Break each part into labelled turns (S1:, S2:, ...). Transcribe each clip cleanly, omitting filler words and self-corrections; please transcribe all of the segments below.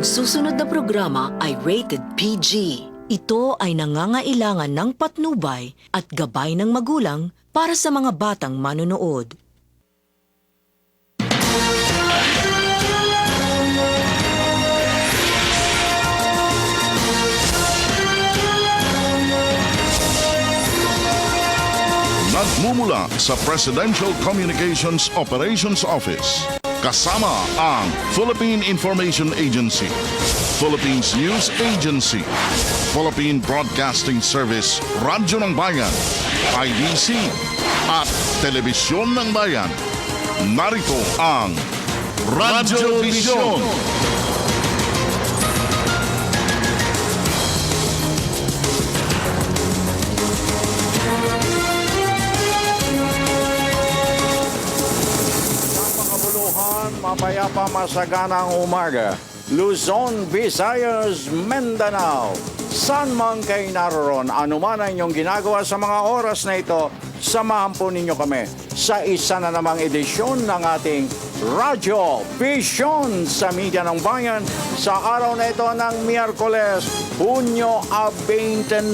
S1: Ang susunod na programa ay rated PG. Ito ay nangangailangan ng patnubay at gabay ng magulang para sa mga batang manonood.
S2: Nagmumula sa Presidential Communications Operations Office, kasama ang Philippine Information Agency, Philippines News Agency, Philippine Broadcasting Service, Radyo ng Bayan, IBC, at Telebisyon ng Bayan. Narito ang Radyo Vision.
S3: Mapayapa masaganang umaga, Luzon, Visayas, Mindanao. San man kayo naroon, anuman ang inyong ginagawa sa mga oras na ito, samahan po ninyo kami sa isa na namang edisyon ng ating Radyo Vision sa Media ng Bayan sa araw na ito ng Miyerkules, Hunyo 29,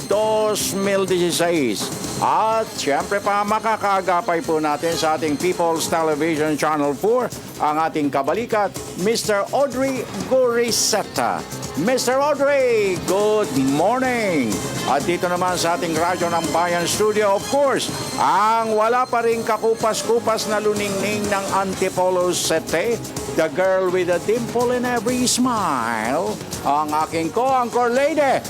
S3: 2016. At siyempre pa makakagapay po natin sa ating People's Television Channel 4 ang ating kabalikat, Mr. Audrey Goriseta. Mr. Audrey, good morning! At dito naman sa ating Radyo ng Bayan Studio, of course, ang wala pa rin kakupas-kupas na luningning ng Antipolo Sete, the girl with a dimple in every smile, ang aking co-anchor lady,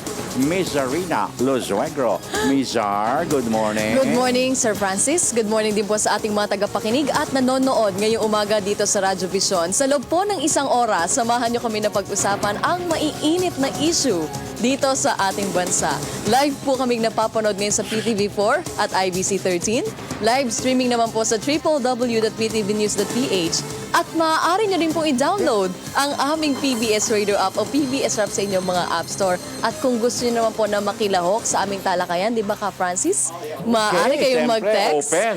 S3: Miss Zarina Lozuegro. Miss Zar, good morning.
S4: Good morning, Sir Francis. Good morning din po sa ating mga tagapakinig at nanonood ngayong umaga dito sa Radyo Vision. Sa loob po ng isang oras, samahan niyo kami na pag-usapan ang maiinit na issue dito sa ating bansa. Live po kaming napapanood ngayon sa PTV4 at IBC 13. Live streaming naman po sa www.ptvnews.ph. At maaari nyo rin pong i-download ang aming PBS Radio app o PBS app sa inyong mga app store. At kung gusto nyo naman po na makilahok sa aming talakayan, di ba ka, Francis? Maaari kayong mag-text sa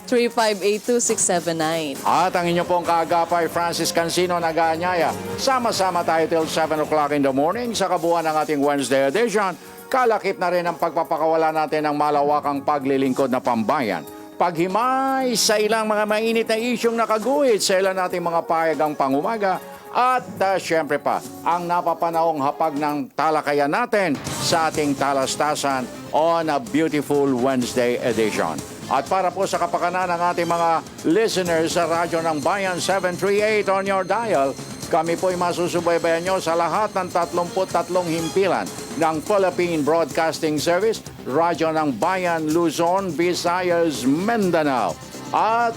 S4: 0922-3582-679.
S3: At ang inyo pong kaagapay, Francis Cancino, nag-aanyaya. Sama-sama tayo till 7 o'clock in the morning sa kabuuan ng ating Wednesday edition. Kalakip na rin ang pagpapakawala natin ng malawakang paglilingkod na pambayan. Paghimay sa ilang mga mainit na isyong nakaguhit sa ilang nating mga payagang pangumaga. At syempre pa, ang napapanahong hapag ng talakayan natin sa ating talastasan on a beautiful Wednesday edition. At para po sa kapakanan ng ating mga listeners sa Radyo ng Bayan 738 on your dial, kami po'y masusubaybayan nyo sa lahat ng 33 himpilan ng Philippine Broadcasting Service, Radyo ng Bayan, Luzon, Visayas, Mindanao. At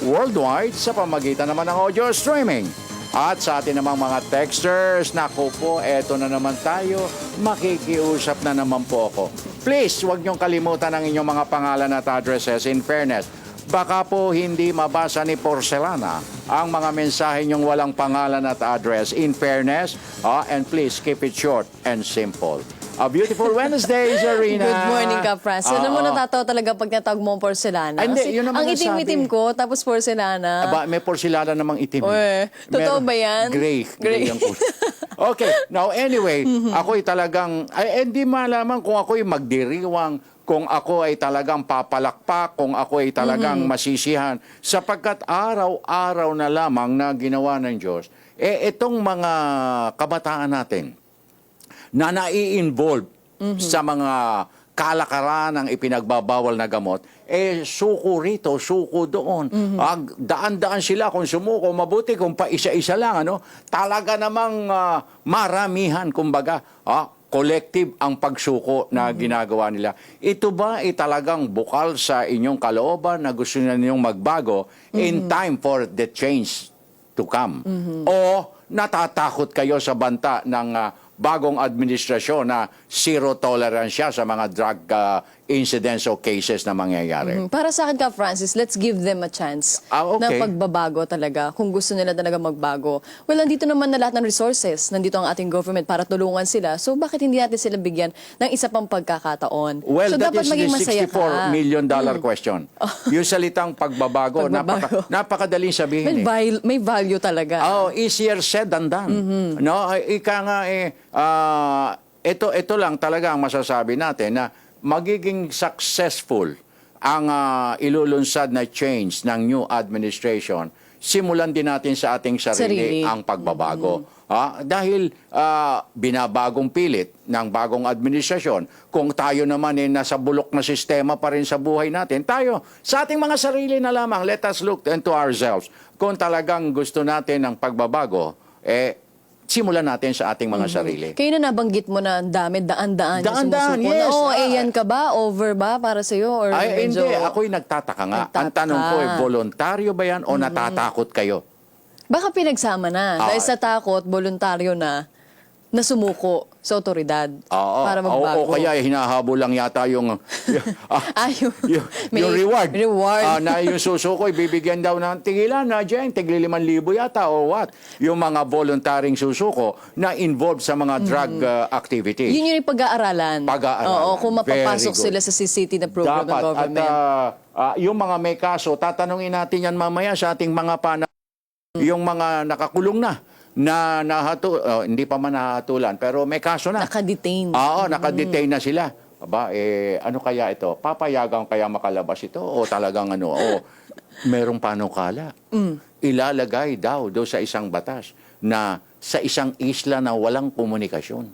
S3: worldwide sa pamagitan naman ng audio streaming. At sa atin namang mga texters, naku po, eto na naman tayo, makikiusap na naman po ako. Please, huwag niyong kalimutan ang inyong mga pangalan at addresses. In fairness, baka po hindi mabasa ni Porcelana ang mga mensahe niyong walang pangalan at address. In fairness, and please keep it short and simple. A beautiful Wednesday, Zarina.
S4: Good morning ka, Francis. Alam mo, natatawa talaga pag natawag mo ang porcelana.
S3: Hindi,
S4: Kasi
S3: yun naman
S4: ang
S3: ang
S4: itim-itim
S3: sabi.
S4: ko, tapos porcelana.
S3: Aba, may porcelana namang itim.
S4: Totoo ba yan?
S3: Gray. Gray ang kulay. Okay, now anyway, ako'y talagang, hindi malaman kung ako'y magdiriwang, kung ako ay talagang papalakpak, kung ako ay talagang masisihan, sapagkat araw-araw na lamang na ginawa ng Diyos, itong mga kabataan natin, na nai-involve sa mga kalakaran ng ipinagbabawal na gamot, suko rito, suko doon. Daan-daan sila kung sumuko, mabuti kung pa isa-isa lang, ano? Talaga namang maramihan, kumbaga, collective ang pagsuko na ginagawa nila. Ito ba ay talagang bukal sa inyong kalooban na gusto ninyong magbago in time for the change to come? O natatakot kayo sa banta ng bagong administrasyon na zero tolerance siya sa mga drug incidents o cases na mangyayari.
S4: Para sa akin ka, Francis, let's give them a chance
S3: Okay.
S4: na pagbabago talaga, kung gusto nila talaga magbago. Well, nandito naman na lahat ng resources, nandito ang ating government para tulungan sila. So, bakit hindi natin sila bigyan ng isa pang pagkakataon?
S3: Well,
S4: so,
S3: that
S4: dapat
S3: is
S4: maging
S3: the
S4: masaya
S3: $64
S4: ka.
S3: million question. Yung salitang pagbabago,
S4: Pagbabago.
S3: napakadaling sabihin.
S4: May value talaga.
S3: Oh, easier said than done. No, ika nga ito lang talaga ang masasabi natin na magiging successful ang ilulunsad na change ng new administration. Simulan din natin sa ating sarili. Ang pagbabago. Dahil binabagong pilit ng bagong administrasyon, kung tayo naman nasa bulok na sistema pa rin sa buhay natin, tayo sa ating mga sarili na lamang, let us look into ourselves. Kung talagang gusto natin ng pagbabago, simulan natin sa ating mga sarili.
S4: Kayo na nabanggit mo na ang dami, daan-daan yung
S3: Daan-daan,
S4: sumusuko.
S3: yes.
S4: Yan ka ba? Over ba para sa'yo? Or
S3: Ay,
S4: medyo...
S3: hindi. Ako'y nagtataka nga. Ang tanong ko, voluntaryo ba yan o natatakot kayo?
S4: Baka pinagsama na. Dahil sa takot, voluntaryo na sumuko sa otoridad para magbago.
S3: O kaya hinahabol lang yata yung
S4: May
S3: yung reward.
S4: Reward.
S3: Na yung susukoy, bibigyan daw ng tigilan na dyan, tigli 5,000 yata or what. Yung mga voluntaring susuko na involved sa mga drug activity.
S4: Yun yung pag-aaralan.
S3: Pag-aaralan.
S4: Oo, kung mapapasok
S3: Very good.
S4: sila sa CCT na program ng government.
S3: At yung mga may kaso, tatanungin natin yan mamaya sa ating mga yung mga nakakulong na hindi pa man nahatulan, pero may kaso na.
S4: Nakadetain.
S3: Oo, nakadetain na sila. Aba, ano kaya ito? Papayagan kaya makalabas ito? O talagang merong panukala? Ilalagay daw sa isang batas na sa isang isla na walang komunikasyon.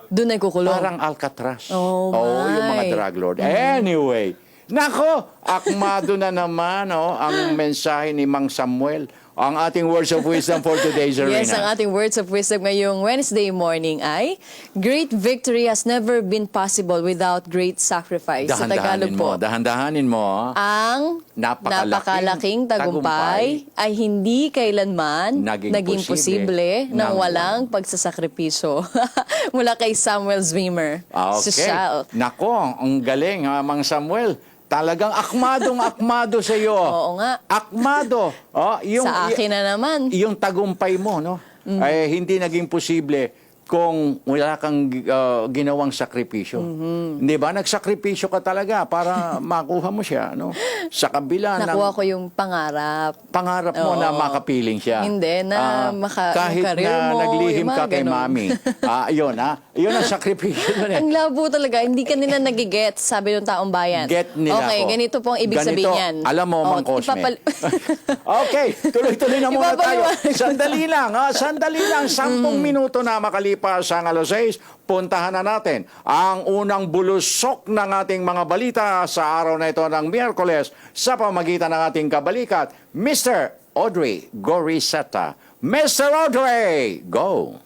S4: Doon ay kukulong.
S3: Parang Alcatraz.
S4: Oh,
S3: yung mga
S4: my.
S3: drug lord. Anyway, nako, akmado na naman ang mensahe ni Mang Samuel. Ang ating words of wisdom for today's arena.
S4: Yes, ang ating words of wisdom ngayong Wednesday morning ay, great victory has never been possible without great sacrifice. Sa Tagalog po,
S3: Dahan-dahanin mo.
S4: ang napakalaking tagumpay ay hindi kailanman naging posible nang walang pagsasakripisyo. Mula kay Samuel Zwimmer.
S3: Okay.
S4: Social.
S3: Nako, ang galing, Mang Samuel. Talagang akmadong-akmado sa iyo.
S4: Oo nga.
S3: Akmado.
S4: Sa akin na naman.
S3: Yung tagumpay mo, no? Ay hindi naging posible kung wala kang ginawang sakripisyo. Hindi ba? Nagsakripisyo ka talaga para makuha mo siya, no? Sa kabila
S4: Nakuha ko yung pangarap.
S3: pangarap mo na makapiling siya.
S4: Hindi, na
S3: kahit
S4: yung career
S3: na
S4: mo,
S3: naglihim
S4: yung
S3: ka
S4: mga
S3: kay
S4: ganun.
S3: mami. Yun ang sakripisyo na
S4: Ang labo talaga, hindi ka nila nagigets, sabi ng taong bayan.
S3: Get nila
S4: okay,
S3: ako.
S4: ganito po ang ibig
S3: Ganito,
S4: sabihin yan.
S3: alam mo, Mang Cosme. Okay, tuloy-tuloy na muna tayo. Sandali lang, 10 minuto na makalipas ang alas 6. Puntahan na natin ang unang bulusok ng ating mga balita sa araw na ito ng Miyerkules sa pamagitan ng ating kabalikat, Mr. Audrey Goriseta. Mr. Audrey, go!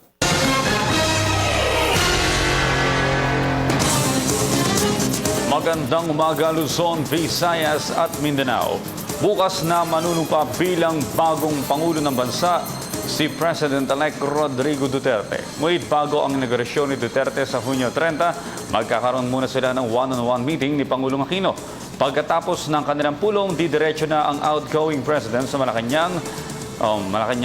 S5: Magandang umaga Luzon, Visayas at Mindanao. Bukas na manunumpa bilang bagong Pangulo ng Bansa si President-elect Rodrigo Duterte. Ngunit bago ang inaugurasyon ni Duterte sa Hunyo 30, magkakaroon muna sila ng one-on-one meeting ni Pangulong Aquino. Pagkatapos ng kanilang pulong, didiretso na ang outgoing President sa Malacanang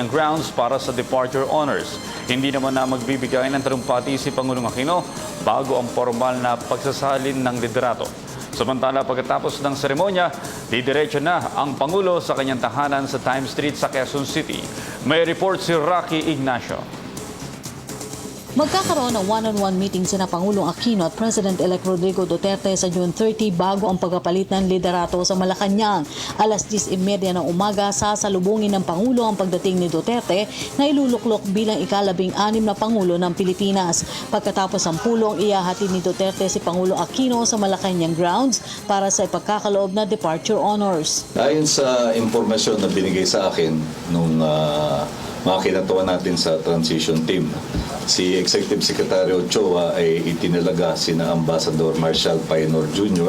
S5: grounds para sa departure honors. Hindi naman na magbibigay ng talumpati si Pangulong Aquino bago ang formal na pagsasalin ng liderato. Samantala, pagkatapos ng seremonya, didiretso na ang Pangulo sa kanyang tahanan sa Times Street sa Quezon City. May report si Rocky Ignacio.
S6: Magkakaroon ng one-on-one meeting sina Pangulong Aquino at President-elect Rodrigo Duterte sa June 30 bago ang pagpapalit ng liderato sa Malacanang. Alas 10:30 ng umaga, sasalubungin ng Pangulo ang pagdating ni Duterte na iluluklok bilang ika-16 na Pangulo ng Pilipinas. Pagkatapos ang pulong, ihahatid ni Duterte si Pangulong Aquino sa Malacanang grounds para sa ipagkakaloob na departure honors.
S7: Ayon sa impormasyon na binigay sa akin nung mga kinatuwa natin sa transition team, si Executive Secretary Ochoa ay itinalaga sina Ambassador Marshall Painor Jr.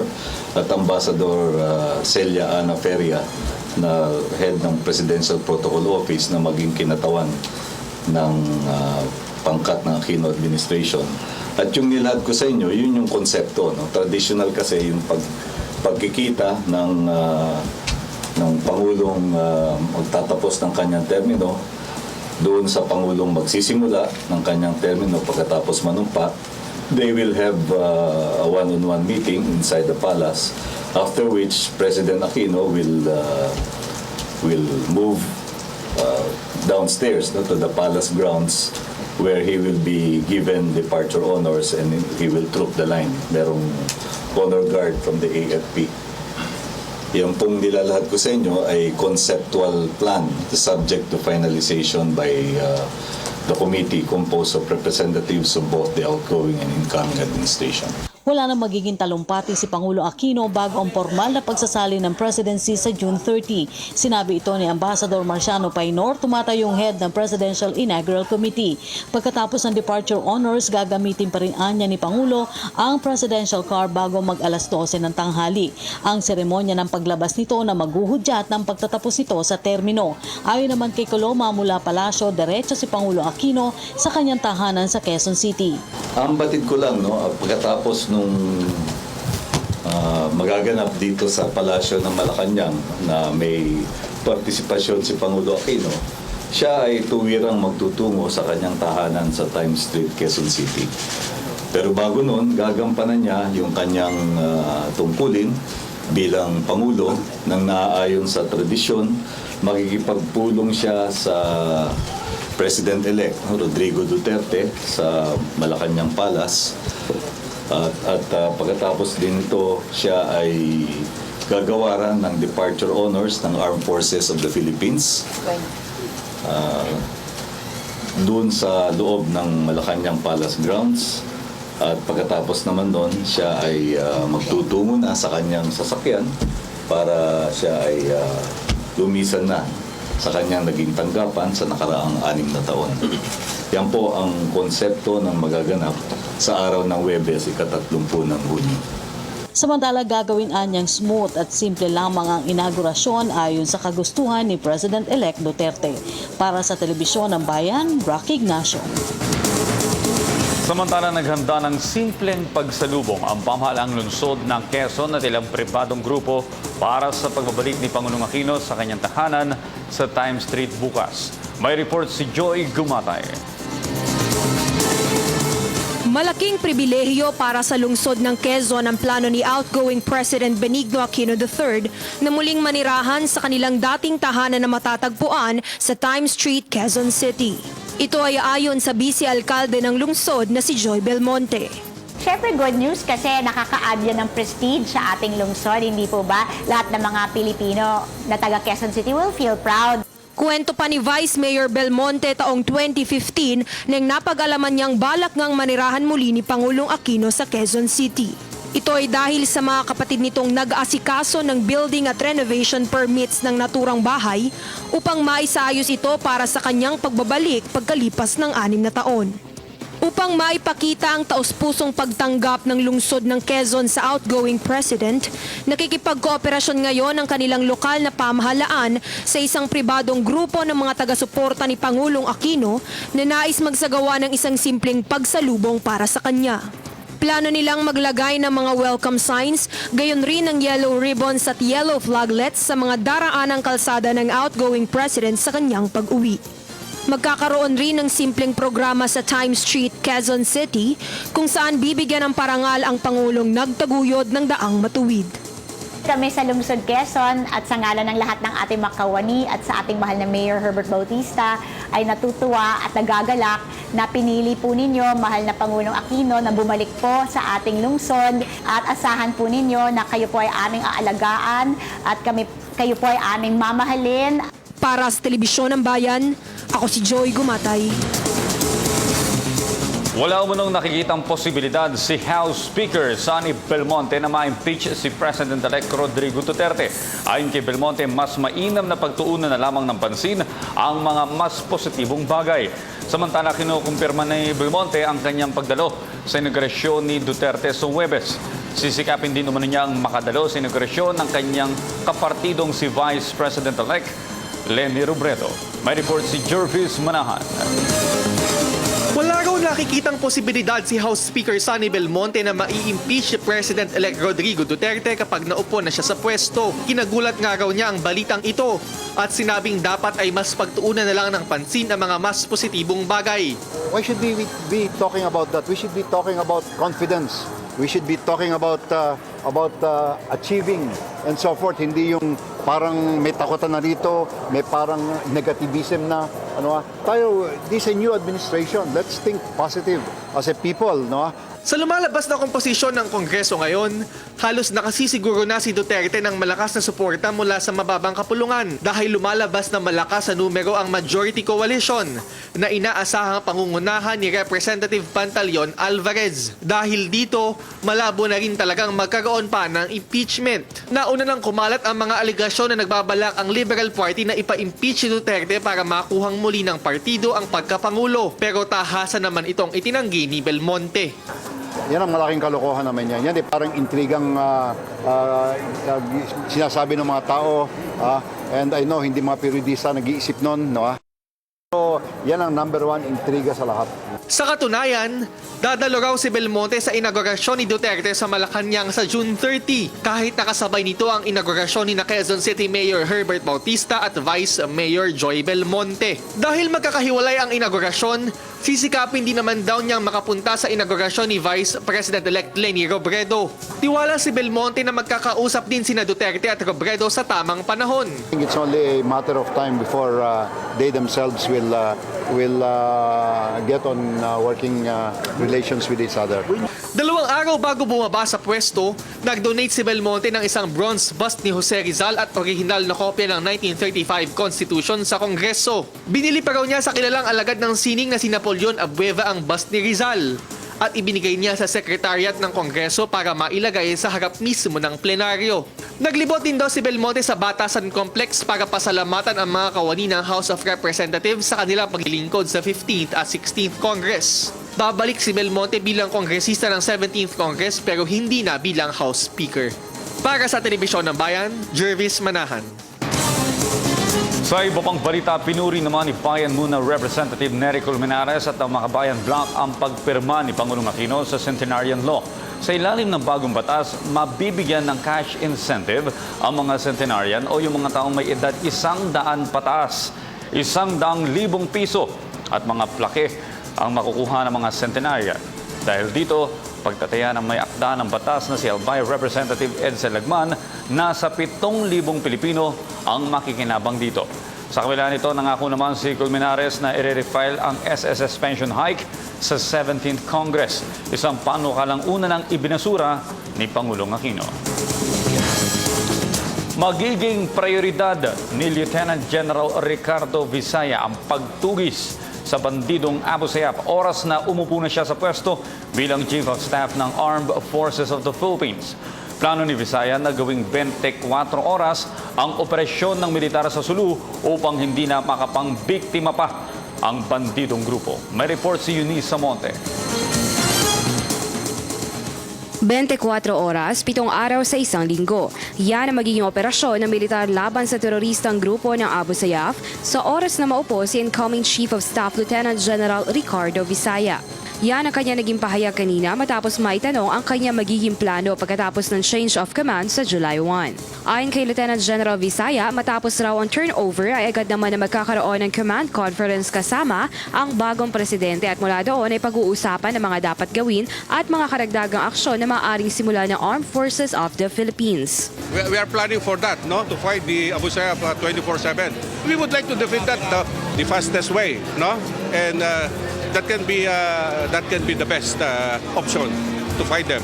S7: at Ambassador Celia Ana Feria na head ng Presidential Protocol Office na maging kinatawan ng pangkat ng Aquino administration. At yung nilahad ko sa inyo, yun yung konsepto. No? Traditional kasi yung pagkikita ng Pangulong magtatapos ng kanyang termino, doon sa Pangulong magsisimula ng kanyang termino pagkatapos manumpa, they will have a one-on-one meeting inside the palace, after which President Aquino will move downstairs to the palace grounds where he will be given departure honors and he will troop the line. Merong honor guard from the AFP. Yung pong nilalahad ko sa inyo ay conceptual plan subject to finalization by the committee composed of representatives of both the outgoing and incoming administration.
S6: Wala nang magiging talumpati si Pangulo Aquino bago ang formal na pagsasali ng presidency sa June 30. Sinabi ito ni Ambassador Marciano Painor, tumatayong head ng Presidential Inaugural Committee. Pagkatapos ng departure honors, gagamitin pa rin anya ni Pangulo ang presidential car bago mag alas 12 ng tanghali. Ang seremonya ng paglabas nito na maghuhudyat ng pagtatapos nito sa termino. Ayon naman kay Coloma mula Palasyo, diretso si Pangulo Aquino sa kanyang tahanan sa Quezon City.
S7: Ang batid ko lang, pagkatapos nung magaganap dito sa Palasyo ng Malacanang na may partisipasyon si Pangulo Aquino, siya ay tuwirang magtutungo sa kanyang tahanan sa Times Street, Quezon City. Pero bago noon, gagampanan niya yung kanyang tungkulin bilang Pangulo nang naaayon sa tradisyon. Makikipagpulong siya sa President-elect Rodrigo Duterte sa Malacanang Palace. At pagkatapos din ito, siya ay gagawaran ng departure honors ng Armed Forces of the Philippines doon sa loob ng Malacanang Palace grounds. At pagkatapos naman doon, siya ay magtutungo na sa kanyang sasakyan para siya ay lumisan na sa kanyang naging tanggapan sa nakaraang 6 na taon. Yan po ang konsepto ng magaganap sa araw ng Huwebes, ika-30 ng Hunyo.
S6: Samantala, gagawin anyang smooth at simple lamang ang inaugurasyon ayon sa kagustuhan ni President-elect Duterte. Para sa Telebisyon ng Bayan, Rocky Ignacio.
S5: Samantala, naghanda ng simpleng pagsalubong ang pamahalaang lungsod ng Quezon at ilang pribadong grupo para sa pagbabalik ni Pangulong Aquino sa kanyang tahanan sa Times Street bukas. May report si Joy Gumatay.
S8: Malaking pribilehyo para sa lungsod ng Quezon ang plano ni outgoing President Benigno Aquino III na muling manirahan sa kanilang dating tahanan na matatagpuan sa Times Street, Quezon City. Ito ay ayon sa vice-alkalde ng lungsod na si Joy Belmonte.
S9: Siyempre, good news kasi nakaka-add yan ng prestige sa ating lungsod, hindi po ba? Lahat ng mga Pilipino na taga Quezon City will feel proud.
S8: Kwento pa ni Vice Mayor Belmonte taong 2015 nang napag-alaman niyang balak ngang manirahan muli ni Pangulong Aquino sa Quezon City. Ito ay dahil sa mga kapatid nitong nag-asikaso ng building at renovation permits ng naturang bahay upang maisaayos ito para sa kanyang pagbabalik pagkalipas ng 6 na taon. Upang maipakita ang taus-pusong pagtanggap ng lungsod ng Quezon sa outgoing president, nakikipagkooperasyon ngayon ang kanilang lokal na pamahalaan sa isang pribadong grupo ng mga taga-suporta ni Pangulong Aquino na nais magsagawa ng isang simpleng pagsalubong para sa kanya. Plano nilang maglagay ng mga welcome signs, gayon rin ng yellow ribbons at yellow flaglets sa mga daraanang kalsada ng outgoing president sa kanyang pag-uwi. Magkakaroon rin ng simpleng programa sa Times Street, Quezon City, kung saan bibigyan ng parangal ang Pangulong nagtaguyod ng daang matuwid.
S9: Kami sa Lungsod Quezon at sa ngalan ng lahat ng ating makawani at sa ating mahal na Mayor Herbert Bautista ay natutuwa at nagagalak na pinili po ninyo, mahal na Pangulong Aquino, na bumalik po sa ating lungsod at asahan po ninyo na kayo po ay aming aalagaan at kayo po ay aming mamahalin.
S8: Para sa Telebisyon ng Bayan, ako si Joy Gumatay.
S5: Wala umunong nakikitang posibilidad si House Speaker Sonny Belmonte na ma-impeach si President-elect Rodrigo Duterte. Ayon kay Belmonte, mas mainam na pagtuunan na lamang ng pansin ang mga mas positibong bagay. Samantala, kinukumpirma ni Belmonte ang kanyang pagdalo sa inaugurasyon ni Duterte sa Huwebes. Sisikapin din umano niyang makadalo sa inaugurasyon ng kanyang kapartidong si Vice President-elect Leni Robredo. May report si Jervis Manahan.
S10: Wala raw nakikitang posibilidad si House Speaker Sonny Belmonte na mai-impeach si President-elect Rodrigo Duterte kapag naupo na siya sa pwesto. Kinagulat nga raw niya ang balitang ito at sinabing dapat ay mas pagtuunan na lang ng pansin ang mga mas positibong bagay.
S11: Why should we be talking about that? We should be talking about confidence. We should be talking about achieving and so forth. Hindi yung parang may takutan na rito, may parang negativism na. Tayo, this is a new administration. Let's think positive as a people, no?
S10: Sa lumalabas na komposisyon ng Kongreso ngayon, halos nakasisiguro na si Duterte ng malakas na suporta mula sa mababang kapulungan dahil lumalabas na malakas sa numero ang majority coalition na inaasahang pangungunahan ni Representative Pantaleon Alvarez. Dahil dito, malabo na rin talagang magkaroon pa ng impeachment. Nauna nang kumalat ang mga aligasyon na nagbabalak ang Liberal Party na ipa-impeach si Duterte para makuhang muli ng partido ang pagkapangulo. Pero tahasan naman itong itinanggi ni Belmonte.
S11: Yan ang malaking kalokohan naman yan. Yan parang intrigang sinasabi ng mga tao. And I know, hindi mga periodista nag-iisip nun. No? So, yan ang number one intriga sa lahat.
S10: Sa katunayan, dadalo raw si Belmonte sa inaugurasyon ni Duterte sa Malacanang sa June 30 kahit nakasabay nito ang inaugurasyon ni Quezon City Mayor Herbert Bautista at Vice Mayor Joy Belmonte. Dahil magkakahiwalay ang inaugurasyon, sisikapin din naman daw niyang makapunta sa inaugurasyon ni Vice President-elect Leni Robredo. Tiwala si Belmonte na magkakausap din sina Duterte at Robredo sa tamang panahon.
S11: I think it's only a matter of time before they themselves will get on working relations with each other.
S10: 2 araw bago bumaba sa pwesto, nag-donate si Belmonte ng isang bronze bust ni Jose Rizal at original na kopya ng 1935 Constitution sa Kongreso. Binili pa raw niya sa kilalang alagad ng sining na si Napoleon Abueva ang bust ni Rizal at ibinigay niya sa Secretariat ng Kongreso para mailagay sa harap mismo ng plenaryo. Naglibot din daw si Belmonte sa Batasan Complex para pasalamatan ang mga kawani ng House of Representatives sa kanilang paglilingkod sa 15th at 16th Congress. Babalik si Belmonte bilang kongresista ng 17th Congress pero hindi na bilang House Speaker. Para sa Telebisyon ng Bayan, Jervis Manahan.
S5: Sa iba pang balita, pinuri naman ni Bayan Muna Representative Nery Colmenares at ang mga Bayan Bloc ang pagpirma ni Pangulong Aquino sa Centenarian Law. Sa ilalim ng bagong batas, mabibigyan ng cash incentive ang mga centenarian o yung mga taong may edad 100 pataas, 100,000 piso at mga plake ang makukuha ng mga centenarian. Dahil dito, pagtataya ng may akda ng batas na si Albay Representative Edsel Lagman, nasa 7,000 Pilipino ang makikinabang dito. Sa kabila nito, nangako naman si Colmenares na i-refile ang SSS pension hike sa 17th Congress. Isang panukalang una ng ibinasura ni Pangulong Aquino. Magiging prioridad ni Lieutenant General Ricardo Visaya ang pagtugis sa bandidong Abu Sayyaf oras na umupo na siya sa pwesto bilang Chief of Staff ng Armed Forces of the Philippines. Plano ni Visaya na gawing 24 oras ang operasyon ng militar sa Sulu upang hindi na makapangbiktima pa ang bandidong grupo. May report si Eunice Samonte.
S8: 24 oras, 7 araw sa isang linggo. Yan ang magiging operasyon ng militar laban sa teroristang grupo ng Abu Sayyaf sa oras na maupo si incoming Chief of Staff Lieutenant General Ricardo Visaya. Yan ang kanya naging pahayag kanina matapos maitanong ang kanya magiging plano pagkatapos ng change of command sa July 1. Ayon kay Lieutenant General Visaya, matapos raw ang turnover ay agad naman na magkakaroon ng command conference kasama ang bagong presidente at mula doon ay pag-uusapan ng mga dapat gawin at mga karagdagang aksyon na maaaring simula ng Armed Forces of the Philippines.
S12: We are planning for that, no, to fight the Abu Sayyaf 24/7. We would like to defeat that the fastest way, no, and that can be the best option to fight them.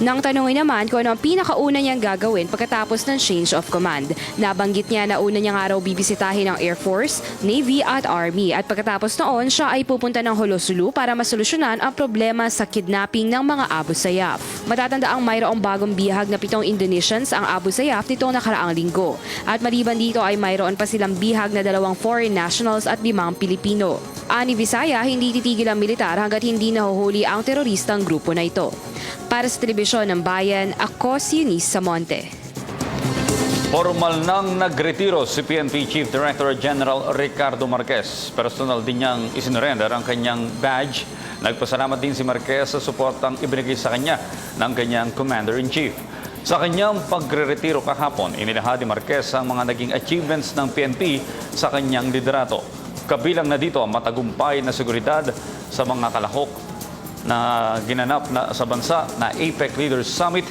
S8: Nang tanungin naman kung ano ang pinakauna niyang gagawin pagkatapos ng change of command. Nabanggit niya na una niya nga raw bibisitahin ang Air Force, Navy at Army at pagkatapos noon siya ay pupunta ng Holosulu para masolusyonan ang problema sa kidnapping ng mga Abu Sayyaf. Matatandaang mayroong bagong bihag na 7 Indonesians ang Abu Sayyaf nitong nakaraang linggo. At maliban dito ay mayroon pa silang bihag na 2 foreign nationals at 5 Pilipino. Ani Visaya, hindi titigil ang militar hanggat hindi nahuhuli ang teroristang grupo na ito. Para sa Telebisyon ng Bayan, ako si Eunice Samonte.
S5: Formal nang nagretiro si PNP Chief Director General Ricardo Marquez. Personal din niyang isinurrender ang kanyang badge. Nagpasalamat din si Marquez sa suportang ibinigay sa kanya ng kanyang Commander-in-Chief. Sa kanyang pagre-retiro kahapon, inilahad ni Marquez ang mga naging achievements ng PNP sa kanyang liderato. Kabilang na dito ang matagumpay na seguridad sa mga kalahok na ginanap sa bansa na APEC Leaders Summit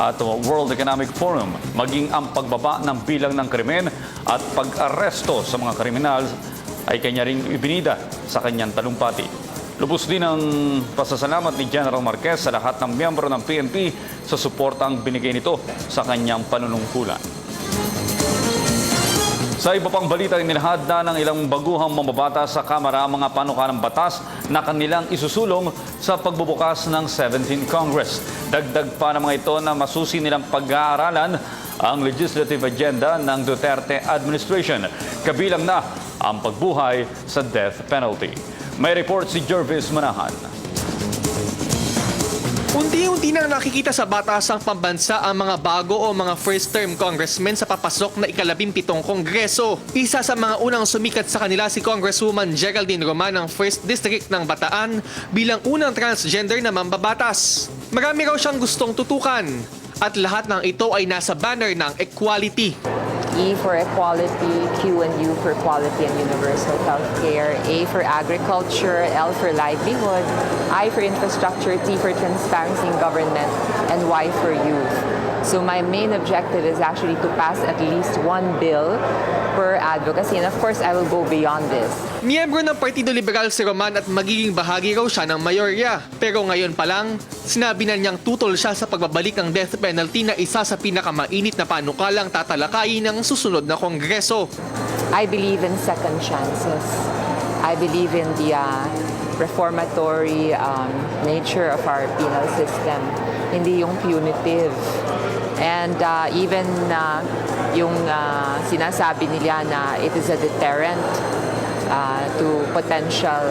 S5: at World Economic Forum, maging ang pagbaba ng bilang ng krimen at pag-aresto sa mga kriminal ay kanya ring ibinida sa kanyang talumpati. Lubos din ang pasasalamat ni General Marquez sa lahat ng miyembro ng PNP sa suportang binigay nito sa kanyang panunungkulan. Sa iba pang balita, inilahad na ng ilang baguhang mamabata sa Kamara ang mga panukalang batas na kanilang isusulong sa pagbubukas ng 17th Congress. Dagdag pa ng mga ito na masusi nilang pag-aaralan ang legislative agenda ng Duterte administration. Kabilang na ang pagbuhay sa death penalty. May report si Jervis Manahan.
S10: Unti-unti nang nakikita sa batasang pambansa ang mga bago o mga first-term congressmen sa papasok na ika-17 Kongreso. Isa sa mga unang sumikat sa kanila si Congresswoman Geraldine Roman ng 1st District ng Bataan bilang unang transgender na mambabatas. Marami raw siyang gustong tutukan at lahat ng ito ay nasa banner ng equality.
S13: E for equality, Q and U for quality and universal healthcare, A for agriculture, L for livelihood, I for infrastructure, T for transparency in government, and Y for youth. So my main objective is actually to pass at least one bill per advocacy, and of course I will go beyond this.
S10: Miyembro ng Partido Liberal si Roman at magiging bahagi raw siya ng mayorya. Pero ngayon pa lang, sinabi na niyang tutol siya sa pagbabalik ng death penalty na isa sa pinakamainit na panukalang tatalakayin ng susunod na Kongreso.
S13: I believe in second chances. I believe in the reformatory nature of our penal system, hindi yung punitive. And even yung sinasabi nila na it is a deterrent to potential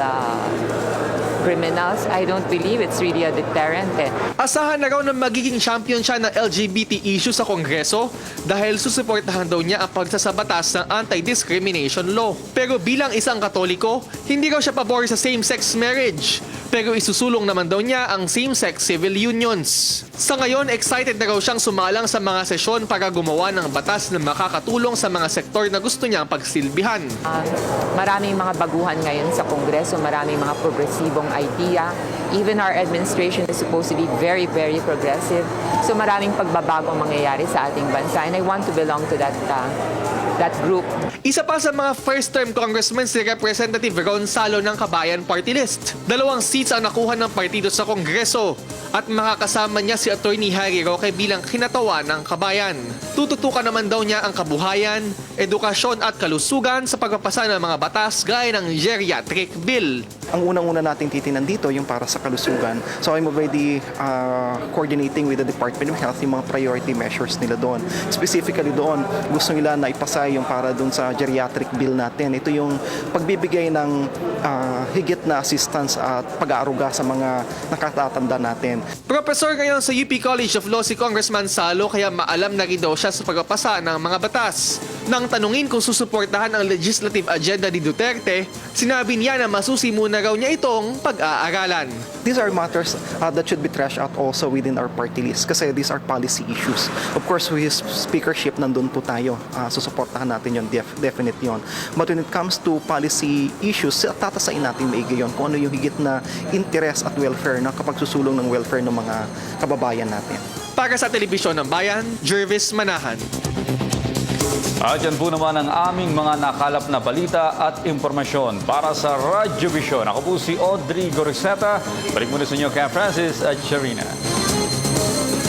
S13: criminals, I don't believe it's really a deterrent.
S10: Asahan na raw na magiging champion siya ng LGBT issue sa Kongreso dahil susuportahan daw niya ang pagsasabatas ng anti-discrimination law. Pero bilang isang Katoliko, hindi raw siya pabor sa same-sex marriage. Pero isusulong naman daw niya ang same-sex civil unions. Sa ngayon, excited na raw siyang sumalang sa mga sesyon para gumawa ng batas na makakatulong sa mga sektor na gusto niyang pagsilbihan.
S13: Maraming mga baguhan ngayon sa Kongreso, maraming mga progresibong idea. Even our administration is supposed to be very, very progressive. So maraming pagbabago mangyayari sa ating bansa, and I want to belong to that group.
S10: Isa pa sa mga first-term congressmen si Representative Gonzalo ng Kabayan Party List. 2 seats ang nakuha ng partido sa Kongreso at makakasama niya si Attorney Harry Roque bilang kinatawa ng Kabayan. Tututukan naman daw niya ang kabuhayan, edukasyon at kalusugan sa pagpapasa ng mga batas gaya ng geriatric bill.
S14: Ang unang-una nating titinan dito yung para sa kalusugan. So I'm already coordinating with the Department of Health yung mga priority measures nila doon. Specifically doon, gusto nila na ipasa yung para doon sa geriatric bill natin. Ito yung pagbibigay ng higit na assistance at pag-aaruga sa mga nakatatanda natin.
S10: Professor ngayon sa UP College of Law si Congressman Salo kaya maalam na rin daw siya sa pagpapasa ng mga batas. Nang tanungin kung susuportahan ang legislative agenda ni Duterte, sinabi niya na masusi muna raw niya itong pag-aaralan.
S14: These are matters that should be trashed out also within our party list kasi these are policy issues. Of course, with his speakership, nandun po tayo. Susuportahan natin yun, definite yun. But when it comes to policy issues, tatasain natin maigi yun kung ano yung higit na interest at welfare na kapag susulong ng welfare ng mga kababayan natin.
S10: Para sa Telebisyon ng Bayan, Jervis Manahan.
S5: At yan po naman ang aming mga nakalap na balita at impormasyon para sa Radyo Vision. Ako po si Audrey Goriseta. Balik muna sa inyo kay Francis at Sharina.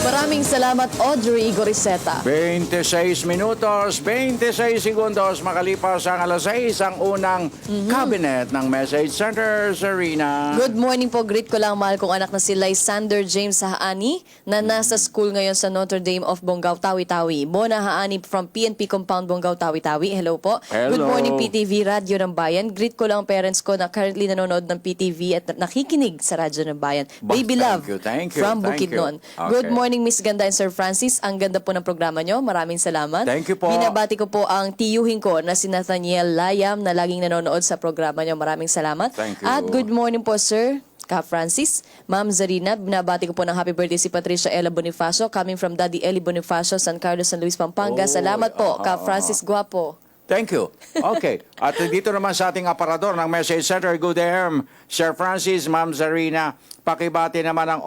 S4: Maraming salamat, Audrey Goriseta.
S3: 26 minutos, 26 segundos makalipas ang alas 6 ang unang cabinet ng Message Center, Serena.
S4: Good morning po. Greet ko lang mahal kong anak na si Lysander James Haani na nasa school ngayon sa Notre Dame of Bonggao, Tawi-Tawi. Mona Haani from PNP Compound, Bonggao, Tawi-Tawi. Hello po.
S3: Hello.
S4: Good morning, PTV, Radyo ng Bayan. Greet ko lang parents ko na currently nanonood ng PTV at nakikinig sa Radyo ng Bayan. Baby Love
S3: Thank you.
S4: from
S3: Thank you.
S4: Bukidnon.
S3: Okay.
S4: Good morning morning, Miss Ganda and Sir Francis. Ang ganda po ng programa nyo. Maraming salamat.
S3: Thank you po.
S4: Binabati ko po ang tiyuhin ko na si Nathaniel Layam na laging nanonood sa programa nyo. Maraming salamat.
S3: Thank you.
S4: At good morning po, Sir Ka Francis. Ma'am Zarina, binabati ko po ng happy birthday si Patricia Ella Bonifacio coming from Daddy Eli Bonifacio, San Carlos, San Luis, Pampanga. Salamat po, Ka Francis Guapo.
S3: Thank you. Okay. At dito naman sa ating aparador ng Message Center, good AM, Sir Francis, Ma'am Zarina, pakibati naman ang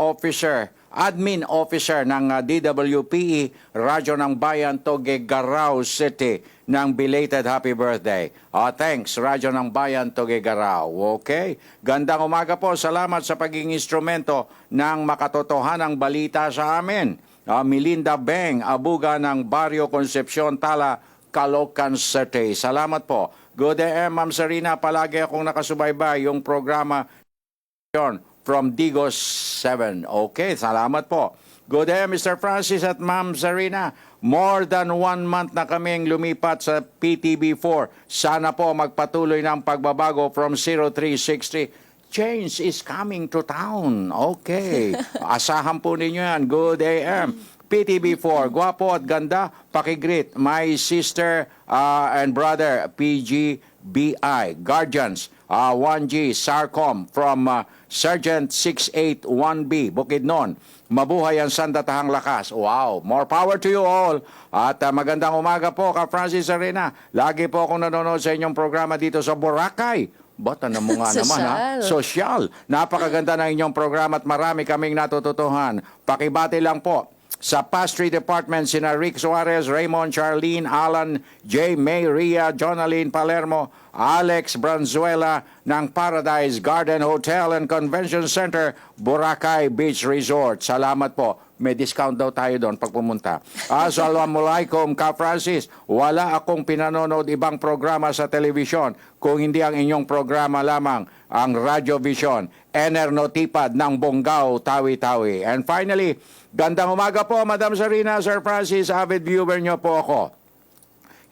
S3: admin officer ng DWPE, Radyo ng Bayan, Tuguegarao City, ng belated happy birthday. Thanks, Radyo ng Bayan, Tuguegarao. Okay? Gandang umaga po. Salamat sa pagiging instrumento ng makatotohanang balita sa amin. Melinda Beng, abuga ng Barrio Concepcion, Tala, Caloocan City. Salamat po. Good AM, Ma'am Sarina. Palagi akong nakasubaybay yung programa from Digos 7. Okay, salamat po. Good AM, Mr. Francis at Ma'am Sarina. More than 1 month na kaming lumipat sa PTB4. Sana po magpatuloy ng pagbabago from 0363. Change is coming to town. Okay. Asahan po ninyo yan. Good AM. PTB4, gwapo at ganda, pakigreet. My sister and brother, PGBI. Guardians, 1G, SARCOM from Sergeant 681B, Bukidnon. Mabuhay ang sandatahang lakas. Wow, more power to you all. At magandang umaga po, Ka Francis Arena. Lagi po akong nanonood sa inyong programa dito sa Boracay. Bata na mo nga naman, ha? Sosyal. Napakaganda ng inyong programa at marami kaming natututuhan. Pakibati lang po sa Pastry Department, sina Rick Suarez, Raymond, Charlene, Alan, J. May, Ria, Jonaline Palermo, Alex Branzuela ng Paradise Garden Hotel and Convention Center, Boracay Beach Resort. Salamat po. May discount daw tayo doon pag pumunta. Assalamualaikum, Ka Francis. Wala akong pinanonood ibang programa sa telebisyon kung hindi ang inyong programa lamang, ang Radio Vision, Ener Notipad ng Bonggao, Tawi-Tawi. And finally, gandang umaga po, Madam Sarina, Sir Francis, avid viewer nyo po ako.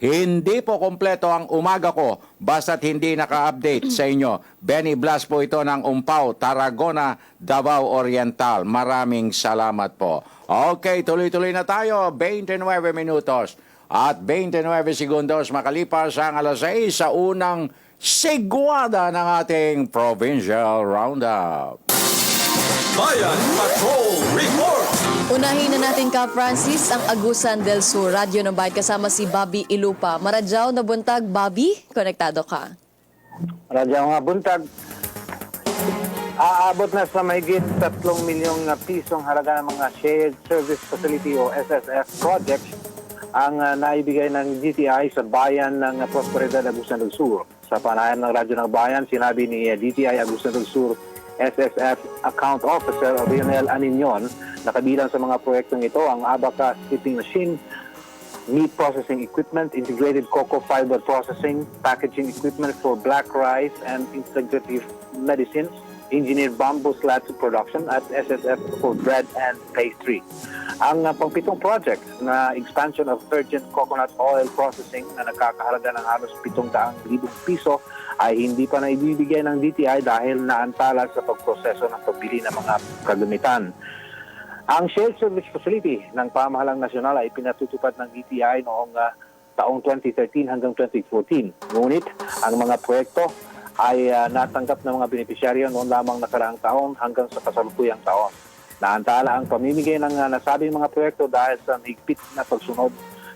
S3: Hindi po kompleto ang umaga ko basta't hindi naka-update sa inyo. Benny Blas po ito ng Umpaw, Tarragona, Davao Oriental. Maraming salamat po. Okay, tuloy-tuloy na tayo. 29 minutos at 29 segundos makalipas ang alas 6 sa unang sigwada ng ating Provincial Roundup.
S15: Bayan Patrol Report!
S4: Unahin na natin, Ka Francis, ang Agusan del Sur. Radyo ng Bayan kasama si Bobby Ilupa. Maradyaw na buntag, Bobby. Konektado ka.
S16: Maradyaw nga buntag. Aabot na sa mahigit 3 milyong pisong halaga ng mga Shared Service Facility o SSF projects ang naibigay ng DTI sa bayan ng Prosperidad, Agusan del Sur. Sa panayam ng Radyo ng Bayan, sinabi ni DTI Agusan del Sur SSF Account Officer Lionel Aninion na kabilang sa mga proyektong ito ang Abaca Skipping Machine, Meat Processing Equipment, Integrated Cocoa Fiber Processing, Packaging Equipment for Black Rice and Integrative Medicines, Engineered Bamboo Slats Production at SSF for Bread and Pastry. Ang pangpitong project na expansion of virgin coconut oil processing na nagkakahalaga ng halos 700,000 piso ay hindi pa naibibigay ng DTI dahil naantala sa pagproseso ng pagbili ng mga kagamitan. Ang Shared Service Facility ng Pamahalang Nasyonal ay pinatutupad ng DTI noong taong 2013 hanggang 2014. Ngunit ang mga proyekto ay natanggap ng mga benepisyaryo noon lamang nakaraang taon hanggang sa kasalukuyang taon. Naantala ang pamimigay ng nasabing mga proyekto dahil sa mahigpit na pagsunod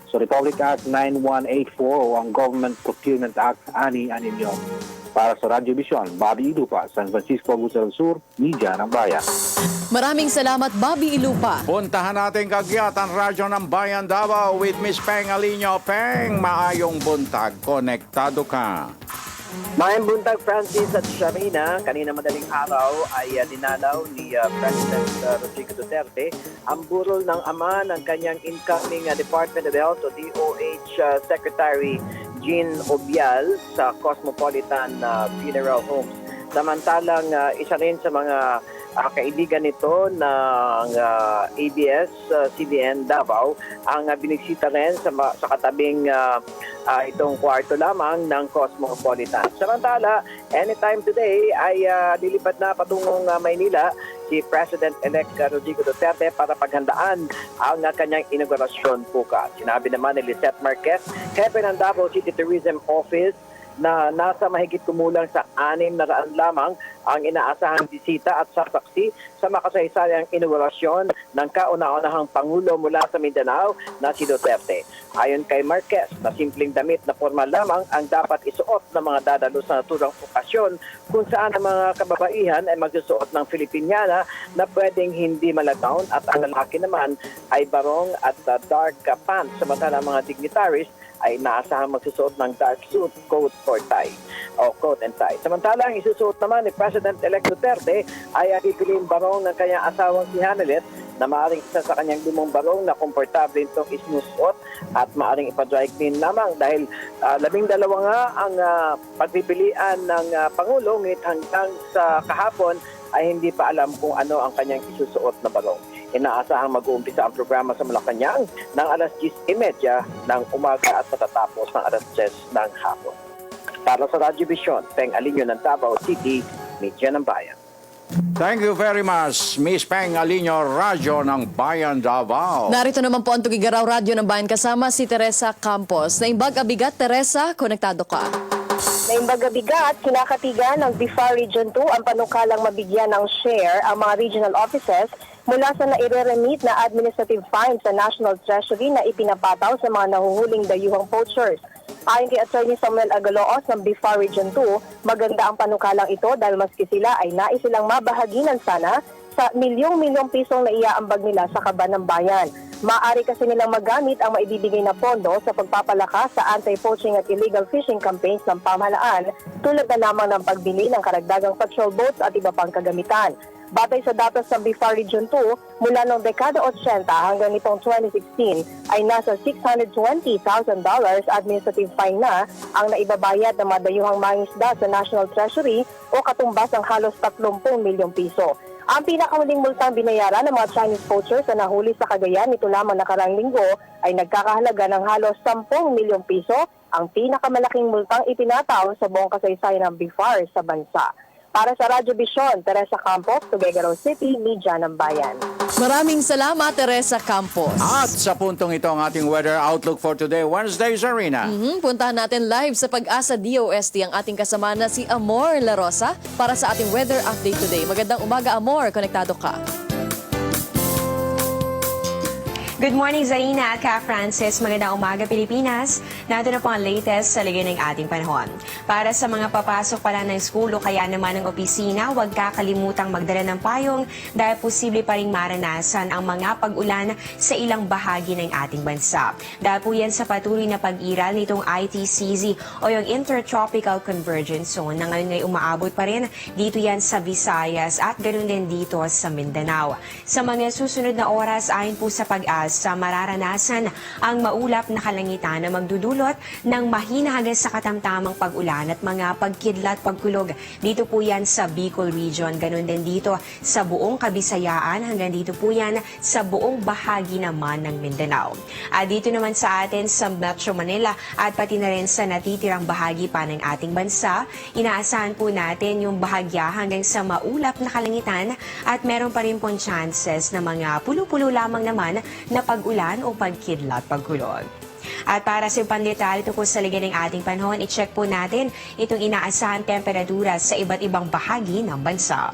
S16: sa Republic Act 9184 o ang Government Procurement Act Ani Aninion. Para sa Radio Vision, Bobby Ilupa, San Francisco, Agusan del Sur, Media ng Bayan.
S4: Maraming salamat, Bobby Ilupa.
S3: Puntahan natin kagyat ang Radyo ng Bayan Davao with Miss Peng Alinio. Peng, maayong buntag. Konektado ka.
S17: Mayang buntag, Francis at Sharina. Kanina madaling araw ay dinalaw ni President Rodrigo Duterte ang burol ng ama ng kanyang incoming Department of Health o DOH Secretary Jean Obial sa Cosmopolitan Funeral Homes. Samantalang isa rin sa mga kaibigan nito ng ABS-CBN Davao ang binisita rin sa katabing itong kwarto lamang ng Cosmopolitan. Samantala, anytime today ay lilipat na patungong Maynila si President-elect Rodrigo Duterte para paghandaan ang kanyang inaugurasyon bukas. Sinabi naman ni Lisette Marquez, Hepe ng Davao City Tourism Office, na nasa mahigit kumulang sa 600 lamang ang inaasahang bisita at sasaksi sa makasaysayang inaugurasyon ng kauna-unahang Pangulo mula sa Mindanao na si Duterte. Ayon kay Marquez, na simpleng damit na formal lamang ang dapat isuot ng mga dadalo sa naturang okasyon kung saan ang mga kababaihan ay magsusuot ng Filipiniana na pwedeng hindi malagawn at ang lalaki naman ay barong at dark pants, samantala mga dignitaries ay naasahang magsusuot ng dark suit, coat or tie o coat and tie. Samantala, ang isusuot naman ni President-elect Duterte ay bibiling barong ng kanyang asawang si Hanelet na maaaring isa sa kanyang 5 barong na komportable itong isinusuot at maaaring ipa-dry clean lamang dahil 12 nga ang pagpipilian ng Pangulo, ngunit hanggang sa kahapon ay hindi pa alam kung ano ang kanyang isusuot na barong. Inaasahang mag-uumpisa ang programa sa Malacanang ng alas 10:30 ng umaga at matatapos ng alas 10 ng hapon. Para sa Radyo Vision, Peng Alinyo ng Davao City, Media ng Bayan.
S3: Thank you very much, Miss Peng Alinyo, Radyo ng Bayan Davao.
S4: Narito naman po ang Tugigaraw Radyo ng Bayan kasama si Teresa Campos. Naimbag abigat, Teresa, konektado ka.
S18: Naimbag abigat, kinakatigan ng BIFAR Region 2 ang panukalang mabigyan ng share ang mga regional offices mula sa naire-remit na administrative fine sa National Treasury na ipinapataw sa mga nahuhuling dayuhang poachers. Ayon kay Attorney Samuel Agaloos ng BIFAR Region 2, maganda ang panukalang ito dahil maski sila ay nais silang mabahaginan sana sa milyong-milyong pisong na iaambag nila sa kaban ng bayan. Maaari kasi nilang magamit ang maibibigay na pondo sa pagpapalakas sa anti-poaching at illegal fishing campaigns ng pamahalaan tulad na lamang ng pagbili ng karagdagang patrol boats at iba pang kagamitan. Batay sa datos ng BIFAR Region 2, mula noong dekada 80 hanggang nitong 2016 ay nasa $620,000 administrative fine na ang naibabayad ng mga dayuhang mangingisda sa National Treasury o katumbas ang halos 30 milyong piso. Ang pinakahuling multang binayaran ng mga Chinese poachers na nahuli sa Cagayan nito lamang nakaraang linggo ay nagkakahalaga ng halos 10 milyong piso, ang pinakamalaking multang itinataw sa buong kasaysayan ng BIFAR sa bansa. Para sa Radyo Vision, Teresa Campos, Tuguegarao City, Media ng Bayan.
S4: Maraming salamat, Teresa Campos.
S3: At sa puntong ito ang ating weather outlook for today, Wednesday, Zarina.
S4: Puntahan natin live sa Pag-asa DOST ang ating kasama na si Amor La Rosa para sa ating weather update today. Magandang umaga, Amor. Konektado ka.
S19: Good morning, Zarina at Ka Francis. Magandang umaga, Pilipinas. Narito na po ang latest sa ligay ng ating panahon. Para sa mga papasok pala ng school o kaya naman ng opisina, huwag kakalimutang magdala ng payong dahil posible pa rin maranasan ang mga pag-ulan sa ilang bahagi ng ating bansa. Dahil po yan sa patuloy na pag-iral nitong ITCZ o yung Intertropical Convergence Zone na ngayon ay umaabot pa rin dito yan sa Visayas at ganoon din dito sa Mindanao. Sa mga susunod na oras, ayon po sa Pag-asa, mararanasan ang maulap na kalangitan na magdudulot ng mahina hanggang sa katamtamang pag-ulan at mga pagkidlat, pagkulog. Dito po yan sa Bicol Region, ganun din dito sa buong Kabisayaan, hanggang dito po yan sa buong bahagi naman ng Mindanao. At dito naman sa atin sa Metro Manila at pati na rin sa natitirang bahagi pa ng ating bansa, inaasahan po natin yung bahagya hanggang sa maulap na kalangitan at meron pa rin pong chances na mga pulo-pulo lamang naman na pag-ulan o pagkidlat, pagkulog. At para sa pandetalye tungkol sa ligay ng ating panahon, i-check po natin itong inaasahan temperatura sa iba't ibang bahagi ng bansa.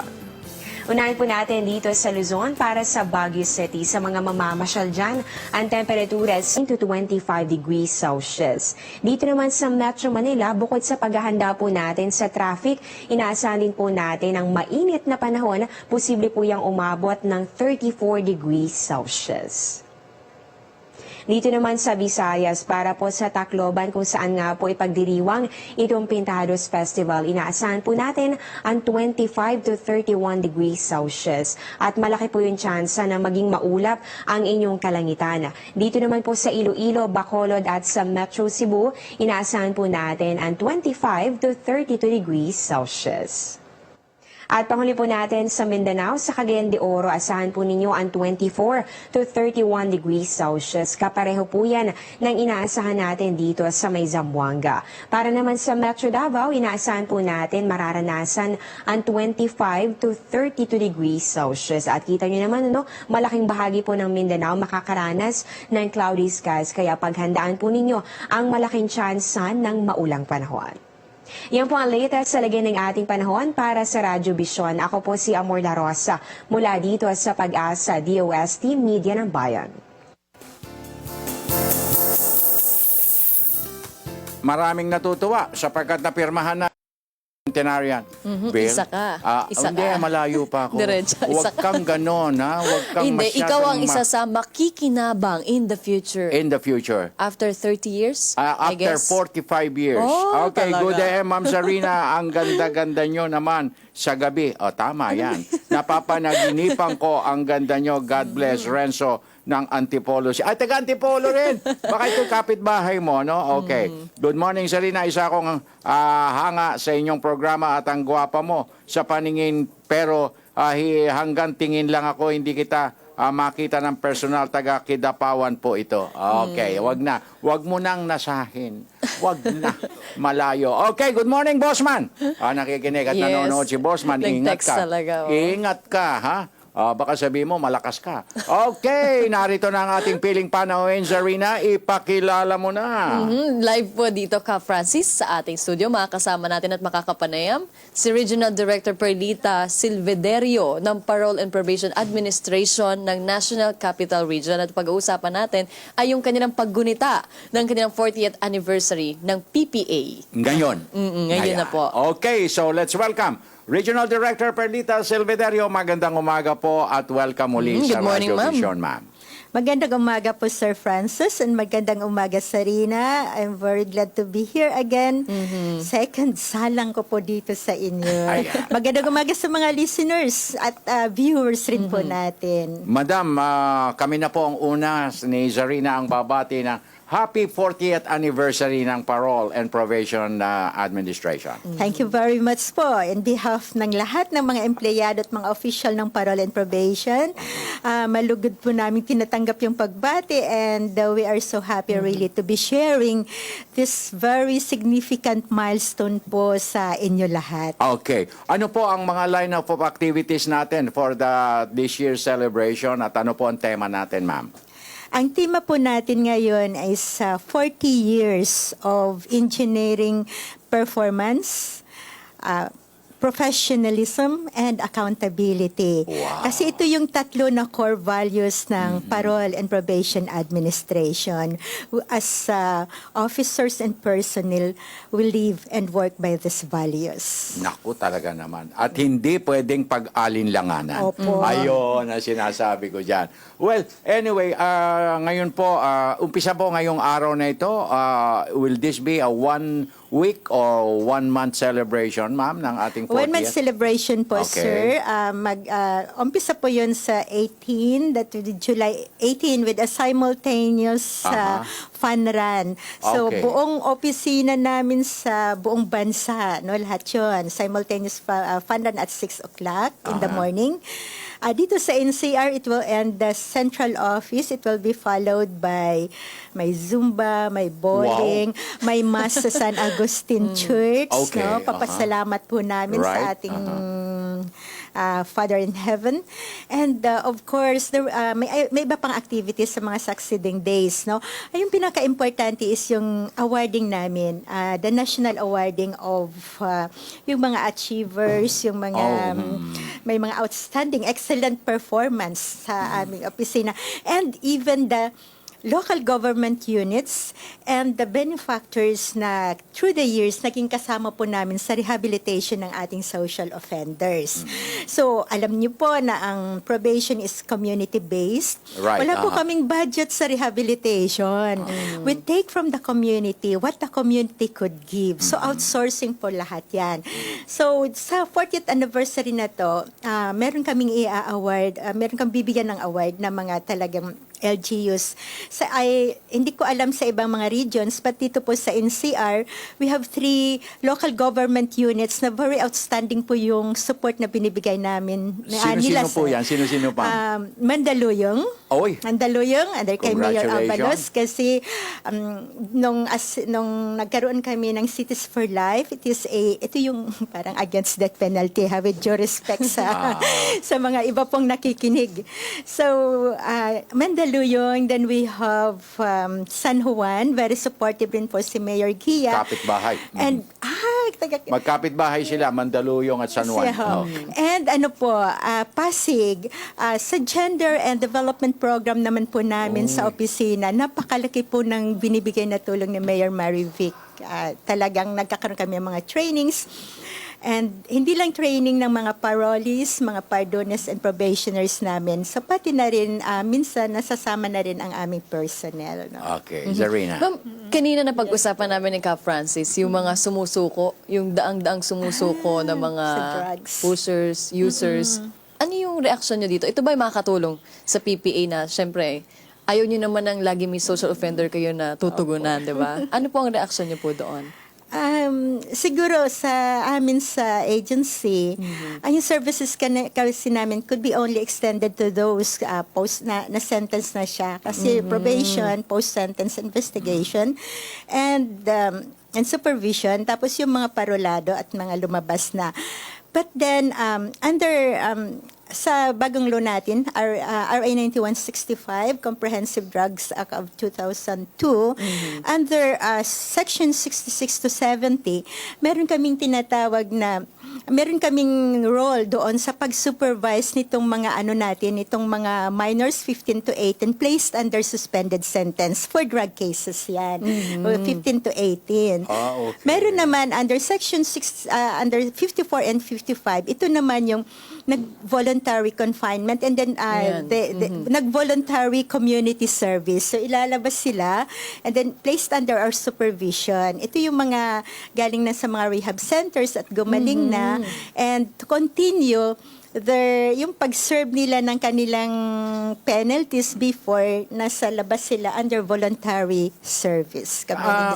S19: Unahin po natin dito sa Luzon para sa Baguio City. Sa mga mamamasyal dyan, ang temperatura 10 to 25 degrees Celsius. Dito naman sa Metro Manila, bukod sa paghahanda po natin sa traffic, inaasahan din po natin ang mainit na panahon, posible po yung umabot ng 34 degrees Celsius. Dito naman sa Visayas, para po sa Tacloban kung saan nga po ipagdiriwang itong Pintados Festival, inaasahan po natin ang 25 to 31 degrees Celsius. At malaki po yung tsansa na maging maulap ang inyong kalangitan. Dito naman po sa Iloilo, Bacolod at sa Metro Cebu, inaasahan po natin ang 25 to 32 degrees Celsius. At panghuli po natin sa Mindanao, sa Cagayan de Oro, asahan po ninyo ang 24 to 31 degrees Celsius. Kapareho po yan ng inaasahan natin dito sa may Zamboanga. Para naman sa Metro Davao, inaasahan po natin mararanasan ang 25 to 32 degrees Celsius. At kita nyo naman, malaking bahagi po ng Mindanao makakaranas ng cloudy skies. Kaya paghandaan po ninyo ang malaking tsansan ng maulang panahon. Yan po ang latest sa lagay ng ating panahon para sa Radyo Vision. Ako po si Amor La Rosa mula dito sa Pag-asa DOST Media ng Bayan.
S3: Maraming natutuwa sapagkat napirmahan na centenarian. Bill?
S4: Isa ka. Isa
S3: Hindi,
S4: ka.
S3: malayo pa ako.
S4: Diretso, isa
S3: Huwag kang ganon, ha? Huwag kang
S4: Hindi, ikaw ang
S3: masyadong
S4: isa sa makikinabang in the future.
S3: in the future.
S4: After 30 years, I
S3: After
S4: guess.
S3: 45 years.
S4: Oh,
S3: Okay,
S4: talaga.
S3: good day, Ma'am Zarina. Ang ganda-ganda nyo naman sa gabi. O, tama yan. Napapanaginipan ko ang ganda nyo. God bless, Renzo ng Antipolo. Ay, taga Antipolo rin. Baka ito kapitbahay mo, no? Okay. Good morning, Zarina. Isa akong hanga sa inyong programa at ang gwapa mo sa paningin. Pero hanggang tingin lang ako, hindi kita makita ng personal. Taga Kidapawan po ito. Okay, wag na. Wag mo nang nasahin. Wag na. Malayo. Okay, good morning, Bossman. Nakikinig at
S4: Yes.
S3: nanonood si Bossman. Ingat
S4: Nag-text
S3: ka.
S4: talaga, oh.
S3: Ingat ka, ha? Baka sabihin mo, malakas ka. Okay, narito na ang ating piling panahon, Zarina. Ipakilala mo na.
S4: Live po dito ka, Francis, sa ating studio. Makakasama natin at makakapanayam si Regional Director Perlita Silvederio ng Parole and Probation Administration ng National Capital Region. At pag-uusapan natin ay yung kanilang paggunita ng kanilang 40th anniversary ng PPA.
S3: Ngayon.
S4: Ngayon na po.
S3: Okay, so let's welcome Regional Director Perlita Silvederio. Magandang umaga po at welcome muli sa
S4: Good morning,
S3: Radio
S4: ma'am.
S3: Vision, ma'am.
S20: Magandang umaga po, Sir Francis, and magandang umaga, Sarina. I'm very glad to be here again. Second salang ko po dito sa inyo. Magandang umaga sa mga listeners at viewers rin po natin.
S3: Madam, kami na po ang una ni Zarina ang babati ng Happy 40th Anniversary ng Parole and Probation Administration.
S20: Thank you very much po. In behalf ng lahat ng mga empleyado at mga official ng Parole and Probation, malugod po namin tinatanggap yung pagbati, and we are so happy really to be sharing this very significant milestone po sa inyo lahat.
S3: Okay. Ano po ang mga line-up of activities natin for this year's celebration at ano po ang tema natin, ma'am?
S20: Ang tema po natin ngayon is 40 years of engineering performance, professionalism, and accountability.
S3: Wow.
S20: Kasi ito yung tatlo na core values ng Parole and Probation Administration. As officers and personnel, we live and work by these values.
S3: Naku, talaga naman. At hindi pwedeng pag-alinlanganan.
S20: Opo.
S3: Ayun ang sinasabi ko dyan. Well, anyway, ngayon po, umpisa po ngayong araw na ito. Will this be a 1 week or 1 month celebration, ma'am, ng ating 40th?
S20: 1 month celebration po,
S3: Okay.
S20: sir. Umpisa po yun sa 18, July 18, with a simultaneous fun run. So,
S3: Okay.
S20: buong opisina namin sa buong bansa, no, lahat yun. Simultaneous fun run at 6 o'clock in the morning. Dito sa NCR, it will end the central office. It will be followed by may Zumba, may bowling, may mass sa San Agustin Church.
S3: Okay,
S20: No? Papasalamat po namin sa ating Father in Heaven. And of course, may iba pang activities sa mga succeeding days. No? Yung pinaka-importante is yung awarding namin, the national awarding of yung mga achievers, yung mga may mga outstanding, excellent performance sa aming opisina. And even the local government units and the benefactors na through the years naging kasama po namin sa rehabilitation ng ating social offenders. So, alam niyo po na ang probation is community-based.
S3: Right,
S20: Wala po kaming budget sa rehabilitation. We take from the community what the community could give. So, outsourcing po lahat yan. So, sa 40th anniversary na to, meron kaming i-award, meron kang bibigyan ng award na mga talagang LGUs. Hindi ko alam sa ibang mga regions, but dito po sa NCR, we have 3 local government units na very outstanding po yung support na binibigay namin.
S3: Sino-sino po yan? Sino-sino pa?
S20: Mandaluyong.
S3: Oy.
S20: Mandaluyong, under kay Mayor
S3: Congratulations.
S20: Abalos. Kasi nung nagkaroon kami ng Cities for Life, ito yung parang against death penalty, with due respect sa mga iba pong nakikinig. So, Mandaluyong, then we have San Juan, very supportive rin po si Mayor Gia.
S3: Kapitbahay.
S20: And,
S3: Magkapitbahay sila, Mandaluyong at San Juan. Oh.
S20: And Pasig, sa Gender and Development Program naman po namin sa opisina, napakalaki po ng binibigay na tulong ni Mayor Marivic. Talagang nagkakaroon kami ng mga trainings. And hindi lang training ng mga parolees, mga pardones and probationers namin. So pati na rin, minsan nasasama na rin ang aming personnel. No?
S3: Okay, Zarina.
S4: Ma'am, kanina na pag-usapan namin ni Cap Francis, yung mga sumusuko, yung daang-daang sumusuko ng mga pushers, users. Ano yung reaksyon nyo dito? Ito ba yung makakatulong sa PPA na, syempre, ayaw nyo naman ng lagi may social offender kayo na tutugunan, di ba? Ano po ang reaksyon nyo po doon?
S20: Siguro sa amin sa agency, ang services kasi namin could be only extended to those post na sentence na siya. Kasi probation, post-sentence investigation, and supervision, tapos yung mga parolado at mga lumabas na. But then, sa bagong law natin, RA 9165, Comprehensive Drugs Act of 2002, under Section 66 to 70, meron kaming role doon sa pag-supervise nitong mga nitong mga minors 15 to 18 placed under suspended sentence for drug cases yan. 15 to 18.
S3: Okay.
S20: Meron naman under Section 6, under 54 and 55, ito naman yung nag-voluntary confinement and then nag-voluntary community service. So ilalabas sila and then placed under our supervision. Ito yung mga galing na sa mga rehab centers at gumaling na, and to continue yung pag-serve nila ng kanilang penalties before nasa labas sila under voluntary service.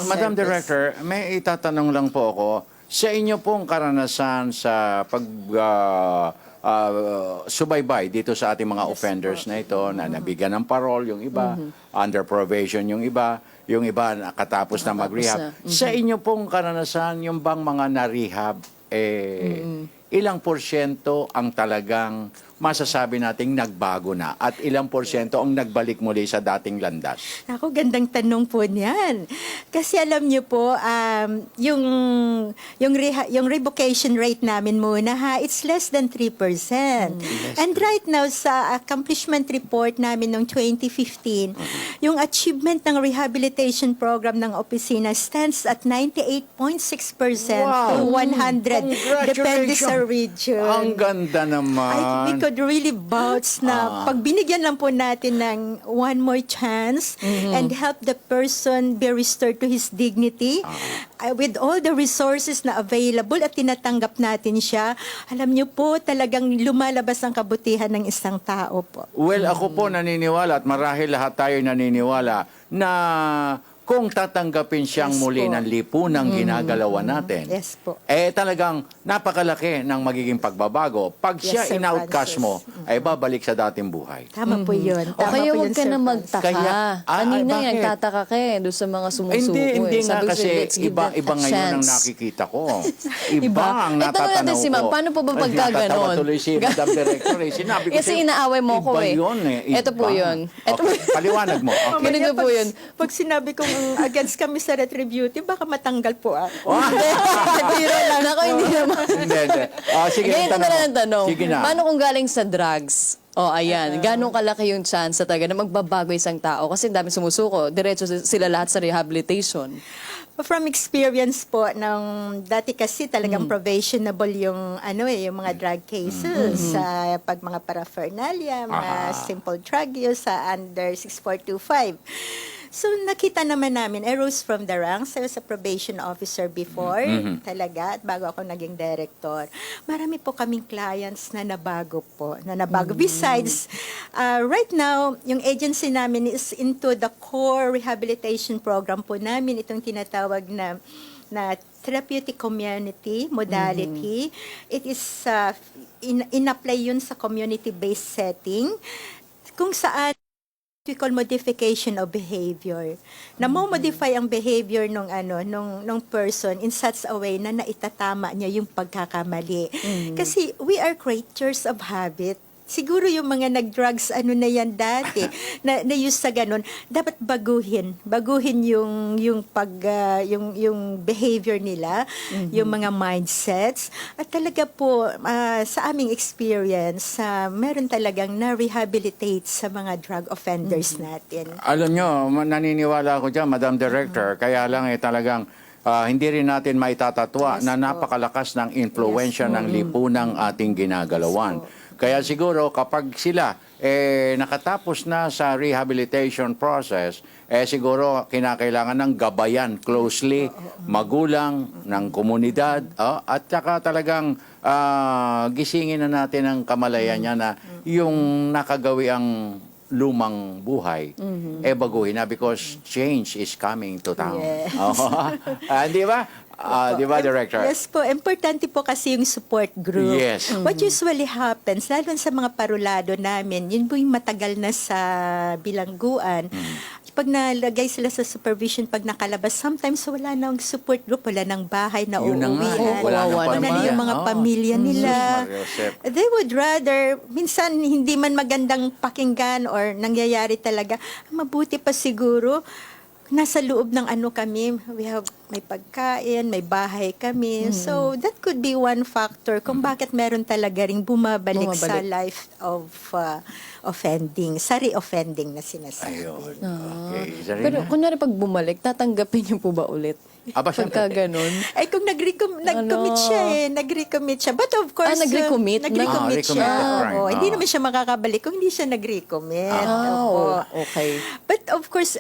S3: Madam Director, may itatanong lang po ako. Sa inyo pong karanasan sa subaybay dito sa ating mga offenders na ito, na nabigyan ng parole, yung iba, under probation yung iba nakatapos na mag-rehab. Sa inyo pong karanasan, yung bang mga na-rehab, ilang porsyento ang talagang masasabi nating nagbago na at ilang porsyento ang nagbalik muli sa dating landas?
S20: Ako, gandang tanong po niyan. Kasi alam niyo po, yung revocation rate namin muna, it's less than 3%. And right now, sa accomplishment report namin noong 2015, yung achievement ng rehabilitation program ng opisina stands at 98.6% to 100. Depende sa region.
S3: Ang ganda naman.
S20: We could really vouch na pag binigyan lang po natin ng one more chance and help the person be restored to his dignity with all the resources na available at tinatanggap natin siya, alam niyo po, talagang lumalabas ang kabutihan ng isang tao po.
S3: Well, ako po naniniwala at marahil lahat tayo naniniwala na kung tatanggapin siyang muli ng lipunang ginagalawan natin, talagang napakalaki ng magiging pagbabago. Pag siya in-outcast mo, ay babalik sa dating buhay.
S20: Tama po yun.
S4: O kaya huwag ka na magtaka. Kanina yan, nagtataka ka doon sa mga sumusuko.
S3: Hindi nga
S4: Sabi
S3: kasi
S4: let's give that
S3: iba
S4: a
S3: ngayon ang
S4: chance.
S3: nakikita ko. Iba ang natatanaw ko.
S4: Si Ma'am, paano po ba pagka ganon?
S3: Natatawa tuloy si Madam Director. Sinabi ko
S4: Kasi inaaway mo ko
S3: iba yun eh.
S4: Ito po yun.
S3: Paliwanag mo. Okay.
S20: Ganito po yun. Pag sinabi kong against kami sa retributive, baka matanggal po ako.
S4: Biro lang. Ako, hindi naman.
S3: Hindi. Sige,
S4: ganito na lang ang tanong.
S3: Sige na.
S4: Paano kung galing sa drugs? Ayan. Gano'ng kalaki yung chance talaga na magbabago isang tao? Kasi dami sumusuko. Diretso sila lahat sa rehabilitation.
S20: From experience po, dati kasi talagang probationable yung mga drug cases sa pag mga paraphernalia, mga simple drug use sa under 6425. So nakita naman namin, I rose from the ranks. I was a probation officer before, talaga, at bago ako naging director. Marami po kaming clients na nabago po, Besides, right now, yung agency namin is into the core rehabilitation program po namin, itong tinatawag na therapeutic community modality. It is in-apply yun sa community-based setting kung saan we call modification of behavior. Na mo-modify ang behavior nung person in such a way na naitatama niya yung pagkakamali. Kasi we are creatures of habit. Siguro yung mga nag-drugs, na yan dati, na use sa ganun, dapat baguhin yung behavior nila, yung mga mindsets. At talaga po, sa aming experience, meron talagang na-rehabilitate sa mga drug offenders natin.
S3: Alam nyo, naniniwala ako dyan, Madam Director, kaya lang talagang hindi rin natin maitatatwa na napakalakas ng impluensya ng lipunang ating ginagalawan. Kaya siguro kapag sila nakatapos na sa rehabilitation process, siguro kinakailangan ng gabayan closely, magulang, ng komunidad, at saka talagang gisingin na natin ang kamalayan niya na yung nakagawi ang lumang buhay, baguhin na because change is coming to town.
S20: Yes.
S3: Di ba? Di ba, Director?
S20: Yes po. Importante po kasi yung support group.
S3: Yes.
S20: What usually happens, lalo sa mga parulado namin, yun po yung matagal na sa bilangguan. Pag nalagay sila sa supervision, pag nakalabas, sometimes wala nang support group, wala nang bahay na uuwihan. Wala na yung mga pamilya nila. They would rather, minsan hindi man magandang pakinggan or nangyayari talaga, mabuti pa siguro, nasa loob ng kami, may pagkain, may bahay kami. So, that could be one factor kung bakit meron talaga ring bumabalik sa life of offending, sa re-offending na sinasabi.
S4: Pero kunyari pag bumalik, tatanggapin niyo po ba ulit? Pagka ganun.
S20: Ay, kung nag-recommit siya. But of course,
S4: nag-recommit?
S20: Nag-recommit siya.
S3: Oo,
S20: hindi naman siya makakabalik kung hindi siya nag-recommit.
S4: Okay.
S20: But of course,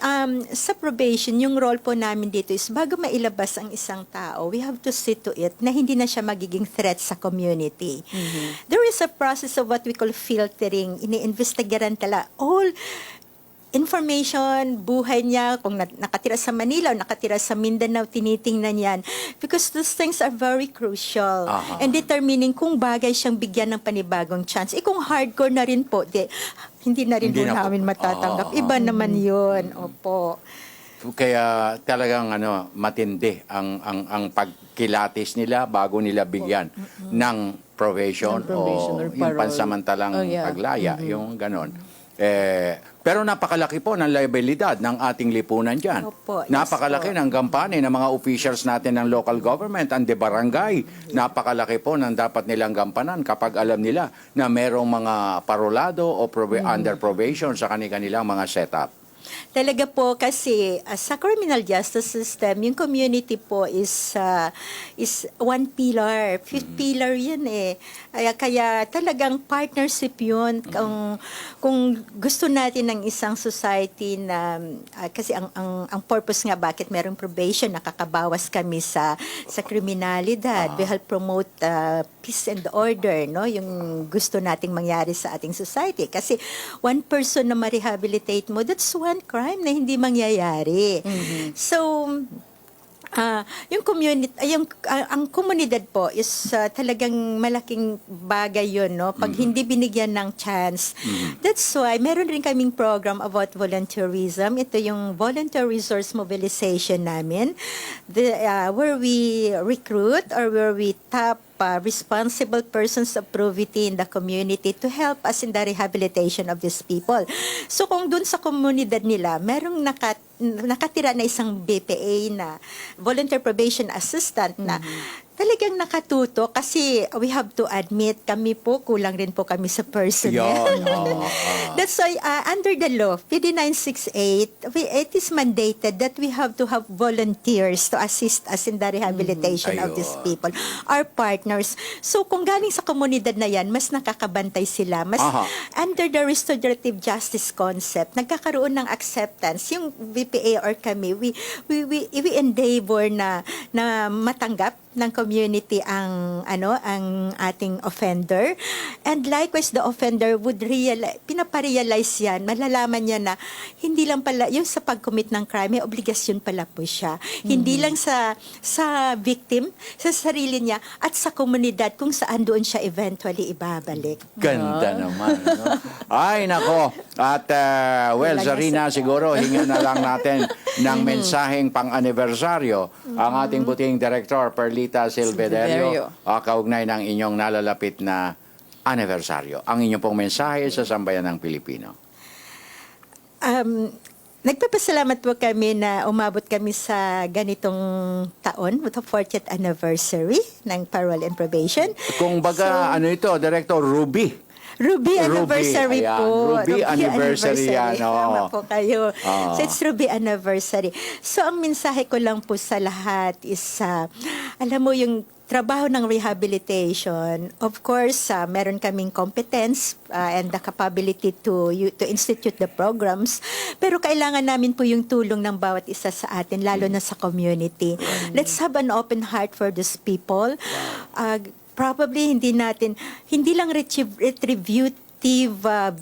S20: sa probation, yung role po namin dito is bago mailabas ang isang tao, we have to see to it na hindi na siya magiging threat sa community. There is a process of what we call filtering. Ini-investigaran tala all information, buhay niya, kung nakatira sa Manila o nakatira sa Mindanao, tinitingnan yan. Because those things are very crucial and determining kung bagay siyang bigyan ng panibagong chance. Kung hardcore na rin po, hindi na rin po namin matatanggap. Iba naman yun. Opo.
S3: Kaya talagang matindi ang pagkilatis nila bago nila bigyan ng probation o yung pansamantalang paglaya, yung ganon. Pero napakalaki po ng liabilidad ng ating lipunan dyan. Napakalaki ng gampanin ng mga officials natin ng local government and the barangay. Napakalaki po ng dapat nilang gampanan kapag alam nila na merong mga parolado o under probation sa kanilang mga setup.
S20: Talaga po kasi sa criminal justice system, yung community po is one pillar. Fifth pillar yun Kaya talagang partnership yun. Kung gusto natin ng isang society na, kasi ang purpose nga bakit merong probation, nakakabawas kami sa kriminalidad. We help promote peace and order, no? Yung gusto nating mangyari sa ating society. Kasi one person na ma-rehabilitate mo, that's one crime na hindi mangyayari. So, yung community, ang komunidad po is talagang malaking bagay yun, no? Pag hindi binigyan ng chance. That's why meron rin kaming program about volunteerism. Ito yung volunteer resource mobilization namin, where we recruit or where we tap responsible persons of probity in the community to help us in the rehabilitation of these people. So kung dun sa komunidad nila, merong nakatira na isang BPA na volunteer probation assistant na talagang nakatuto kasi we have to admit, kami po, kulang rin po kami sa personnel. That's why under the law, PD 968, it is mandated that we have to have volunteers to assist us in the rehabilitation of these people, our partners. So kung galing sa komunidad na yan, mas nakakabantay sila. Mas under the restorative justice concept, nagkakaroon ng acceptance. Yung VPA or kami, we endeavor na matanggap ng community ang ating offender, and likewise the offender would pinaparealize yan, malalaman niya na hindi lang pala yung sa pag-commit ng crime, may obligasyon pala po siya, hindi lang sa victim, sa sarili niya at sa komunidad kung saan doon siya eventually ibabalik.
S3: Ganda naman. No? Ay, nako. At, Zarina, siguro hingan na lang natin ng mensaheng pang-anibersaryo ang ating buting director, Perlita Silvederio, kaugnay ng inyong nalalapit na anibersaryo. Ang inyong pong mensahe sa sambayan ng Pilipino.
S20: Nagpapasalamat po kami na umabot kami sa ganitong taon, the 40th anniversary ng Parole and Probation.
S3: Kung baga, ito, Director, Ruby
S20: anniversary po.
S3: Ruby anniversary yan.
S20: Tama po kayo. So it's Ruby anniversary. So ang mensahe ko lang po sa lahat is, alam mo yung trabaho ng rehabilitation, of course, meron kaming competence and the capability to institute the programs, pero kailangan namin po yung tulong ng bawat isa sa atin, lalo na sa community. Let's have an open heart for these people. Probably hindi lang retributive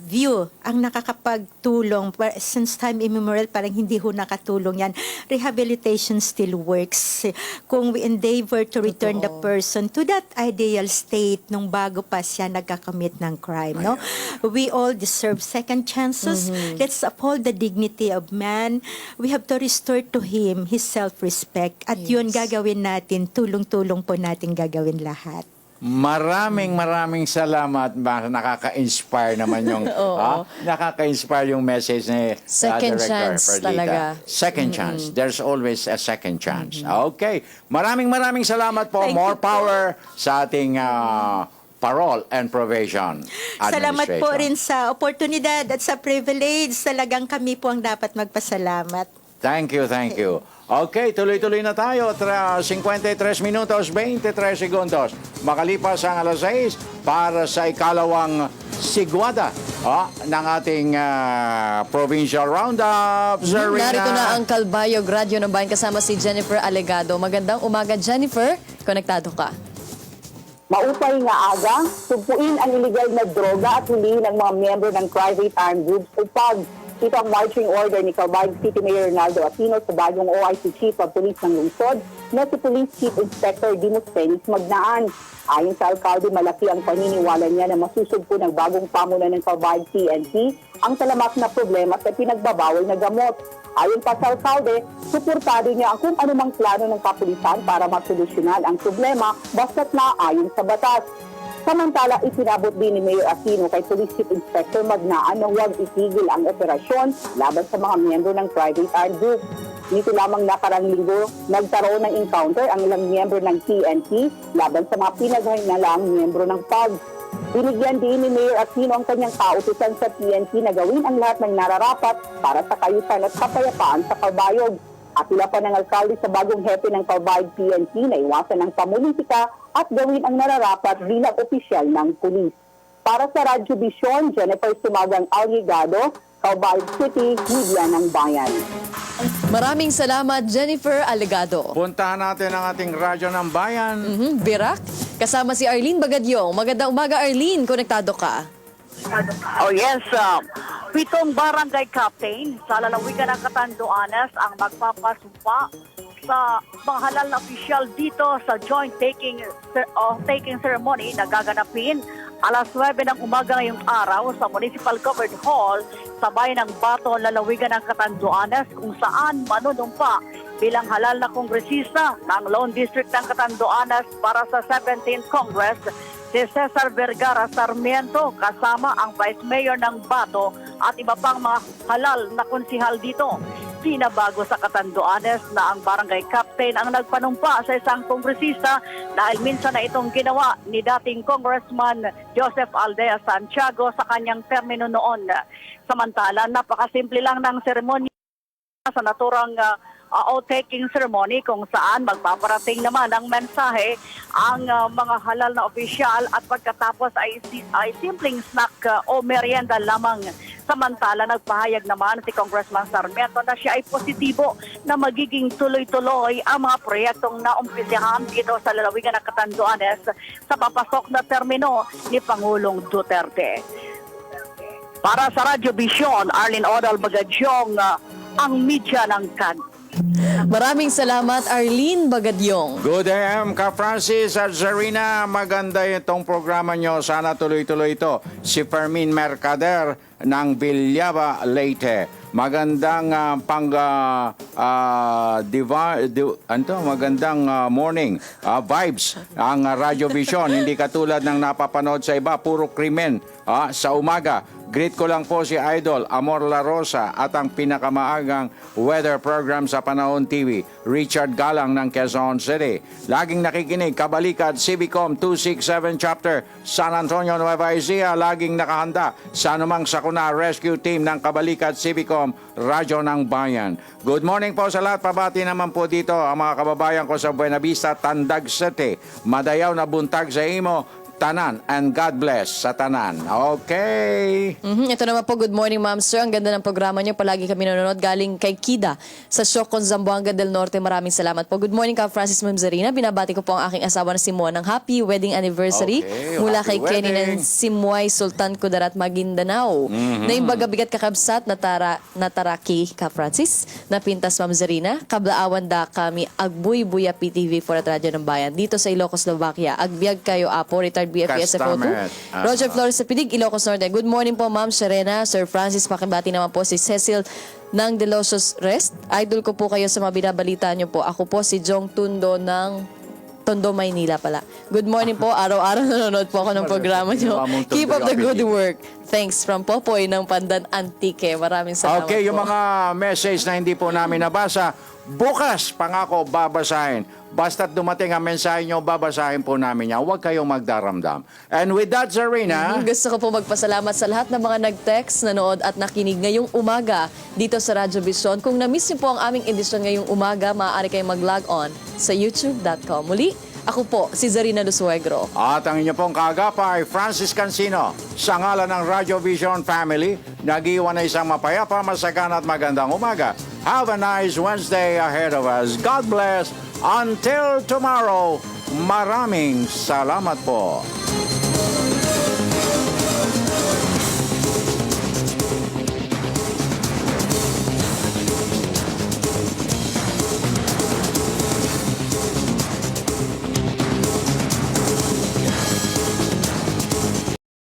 S20: view ang nakakapagtulong. Since time immemorial, parang hindi ho nakatulong yan. Rehabilitation still works. Kung we endeavor to return the person to that ideal state nung bago pa siya nagkakamit ng crime. No? We all deserve second chances. Let's uphold the dignity of man. We have to restore to him his self-respect. At yun gagawin natin, tulong-tulong po natin gagawin lahat.
S3: Maraming salamat. Nakaka-inspire naman yung nakaka-inspire yung message ni
S4: Second
S3: Director
S4: chance
S3: Perlita.
S4: talaga.
S3: Second chance. There's always a second chance. Okay. Maraming salamat po. More power sa ating Parole and Probation Administration.
S20: Salamat po rin sa oportunidad at sa privilege. Talagang kami po ang dapat magpasalamat.
S3: Thank you. Okay, tuloy-tuloy na tayo. 53 minutos, 23 segundos. Makalipas ang alas 6 para sa ikalawang sigwada ng ating provincial roundup.
S4: Narito na ang Calbayog Radio ng Bayan kasama si Jennifer Alegado. Magandang umaga, Jennifer. Konektado ka.
S18: Maupay nga aga, sugpuin ang illegal na droga at hulihin ang mga miyembro ng private armed groups upag ito ang marching order ni Calbayog City Mayor Ronaldo Aquino sa bagong OIC Chief of Police ng lungsod na si Police Chief Inspector Dimus Penis Magnaan. Ayon sa alkalde, malaki ang paniniwala niya na masusugpo ng bagong pamunan ng Calbayog PNP ang talamak na problema sa pinagbabawal na gamot. Ayon pa sa alkalde, suportado niya ang kung anumang plano ng kapulisan para masolusyonan ang problema basta't naayon sa batas. Samantala, ipinabot din ni Mayor Aquino kay Police Chief Inspector Magnaan na huwag itigil ang operasyon laban sa mga miyembro ng private armed group. Nito lamang nakarang linggo, nagkaroon ng encounter ang ilang miyembro ng PNP laban sa mga pinaghahinalaang miyembro ng PAG. Binigyan din ni Mayor Aquino ang kanyang kautusan sa PNP na gawin ang lahat ng nararapat para sa kayusan at kapayapaan sa Calbayog. At tila pa ng alkalde sa bagong hepe ng Calbayog PNP na iwasan ang pamulitika at gawin ang nararapat bilang opisyal ng pulis. Para sa Radyo Vision, Jennifer Sumagang Alligado, Calbayog City, Media ng Bayan.
S4: Maraming salamat, Jennifer Alegado.
S3: Puntahan natin ang ating Radyo ng Bayan.
S4: Birak, kasama si Arlene Bagadyong. Magandang umaga, Arlene. Konektado ka.
S21: Oh yes, pitong barangay captain sa lalawigan ng Catanduanes ang magpapasumpa sa mga halal na opisyal dito sa joint taking ceremony na gaganapin alas 9 ng umaga ngayong araw sa Municipal Government Hall sa bayan ng Bato, lalawigan ng Catanduanes kung saan manunumpa bilang halal na kongresista ng Lone District ng Catanduanes para sa 17th Congress si Cesar Vergara Sarmiento kasama ang Vice Mayor ng Bato at iba pang mga halal na konsihal dito. Binabago sa Catanduanes na ang barangay captain ang nagpanumpa sa isang kongresista dahil minsan na itong ginawa ni dating Congressman Joseph Aldea Santiago sa kanyang termino noon. Samantala, napakasimple lang ng seremonya sa naturang oath-taking ceremony kung saan magpaparating naman ang mensahe ang mga halal na opisyal at pagkatapos ay simpleng snack o merienda lamang. Samantala, nagpahayag naman si Congressman Sarmiento na siya ay positibo na magiging tuloy-tuloy ang mga proyektong naumpisahan dito sa lalawigan ng Catanduanes sa papasok na termino ni Pangulong Duterte. Para sa Radyo Vision, Arlene Odal Bagadyong, ang media ng CAD.
S4: Maraming salamat, Arlene Bagadyong.
S3: Good AM, Ka Francis at Zarina. Maganda itong programa nyo. Sana tuloy-tuloy ito. Si Fermin Mercader ng Villaba, Leyte. Magandang magandang morning vibes ang Radyo Vision. Hindi katulad ng napapanood sa iba, puro krimen sa umaga. Greet ko lang po si Idol Amor La Rosa at ang pinakamaagang weather program sa Panahon TV, Richard Galang ng Quezon City. Laging nakikinig, Kabalikat, Civicom 267 Chapter, San Antonio, Nueva Ecija. Laging nakahanda sa anumang sakuna rescue team ng Kabalikat Civicom, Radyo ng Bayan. Good morning po sa lahat. Pabati naman po dito ang mga kababayan ko sa Buena Vista, Tandag City. Madayaw na buntag sa imo, tanan, and God bless sa tanan. Okay.
S4: Ito naman po, good morning ma'am sir. Ang ganda ng programa niyo. Palagi kami nanonood. Galing kay Kida sa Siocon, Zamboanga del Norte. Maraming salamat po. Good morning, Ka Francis, Ma'am Zarina. Binabati ko po ang aking asawa na si Mo ng happy wedding anniversary mula
S3: happy
S4: kay Kenny
S3: wedding.
S4: ng Simuay, Sultan Kudarat, Maguindanao. Na imbaga bigat kakabsat na taraki, Ka Francis, na pintas Ma'am Zarina. Kablaawan da kami agbuy buya PTV for at Radyo ng Bayan. Dito sa Ilocos, Slovakia. Agbiag kayo apo, retired BFPSFO2. Roger Flores sa Pidig, Ilocos Norte. Good morning po, Ma'am Serena, Sir Francis. Pakibati naman po si Cecil ng De Losos Rest. Idol ko po kayo sa mga binabalita nyo po. Ako po si Jong Tundo ng Tondo, Maynila pala. Good morning po. Araw-araw nanonood po ako ng programa nyo. Keep up the good work. Thanks from Popoy ng Pandan Antique. Maraming salamat po.
S3: Okay, yung mga message na hindi po namin nabasa, bukas pangako babasahin. Basta't dumating ang mensahe nyo, babasahin po namin yan. Huwag kayong magdaramdam. And with that, Zarina,
S4: gusto ko po magpasalamat sa lahat ng mga nag-text, nanood at nakinig ngayong umaga dito sa Radyo Vision. Kung na-miss niyo po ang aming edisyon ngayong umaga, maaari kayong mag-log on sa youtube.com. Muli, ako po, si Zarina Lusuegro.
S3: at ang inyo pong kaagapa ay Francis Cancino. Sa ngalan ng Radyo Vision Family, nag-iwan na isang mapayapa, masagana at magandang umaga. Have a nice Wednesday ahead of us. God bless. Until tomorrow, maraming salamat po.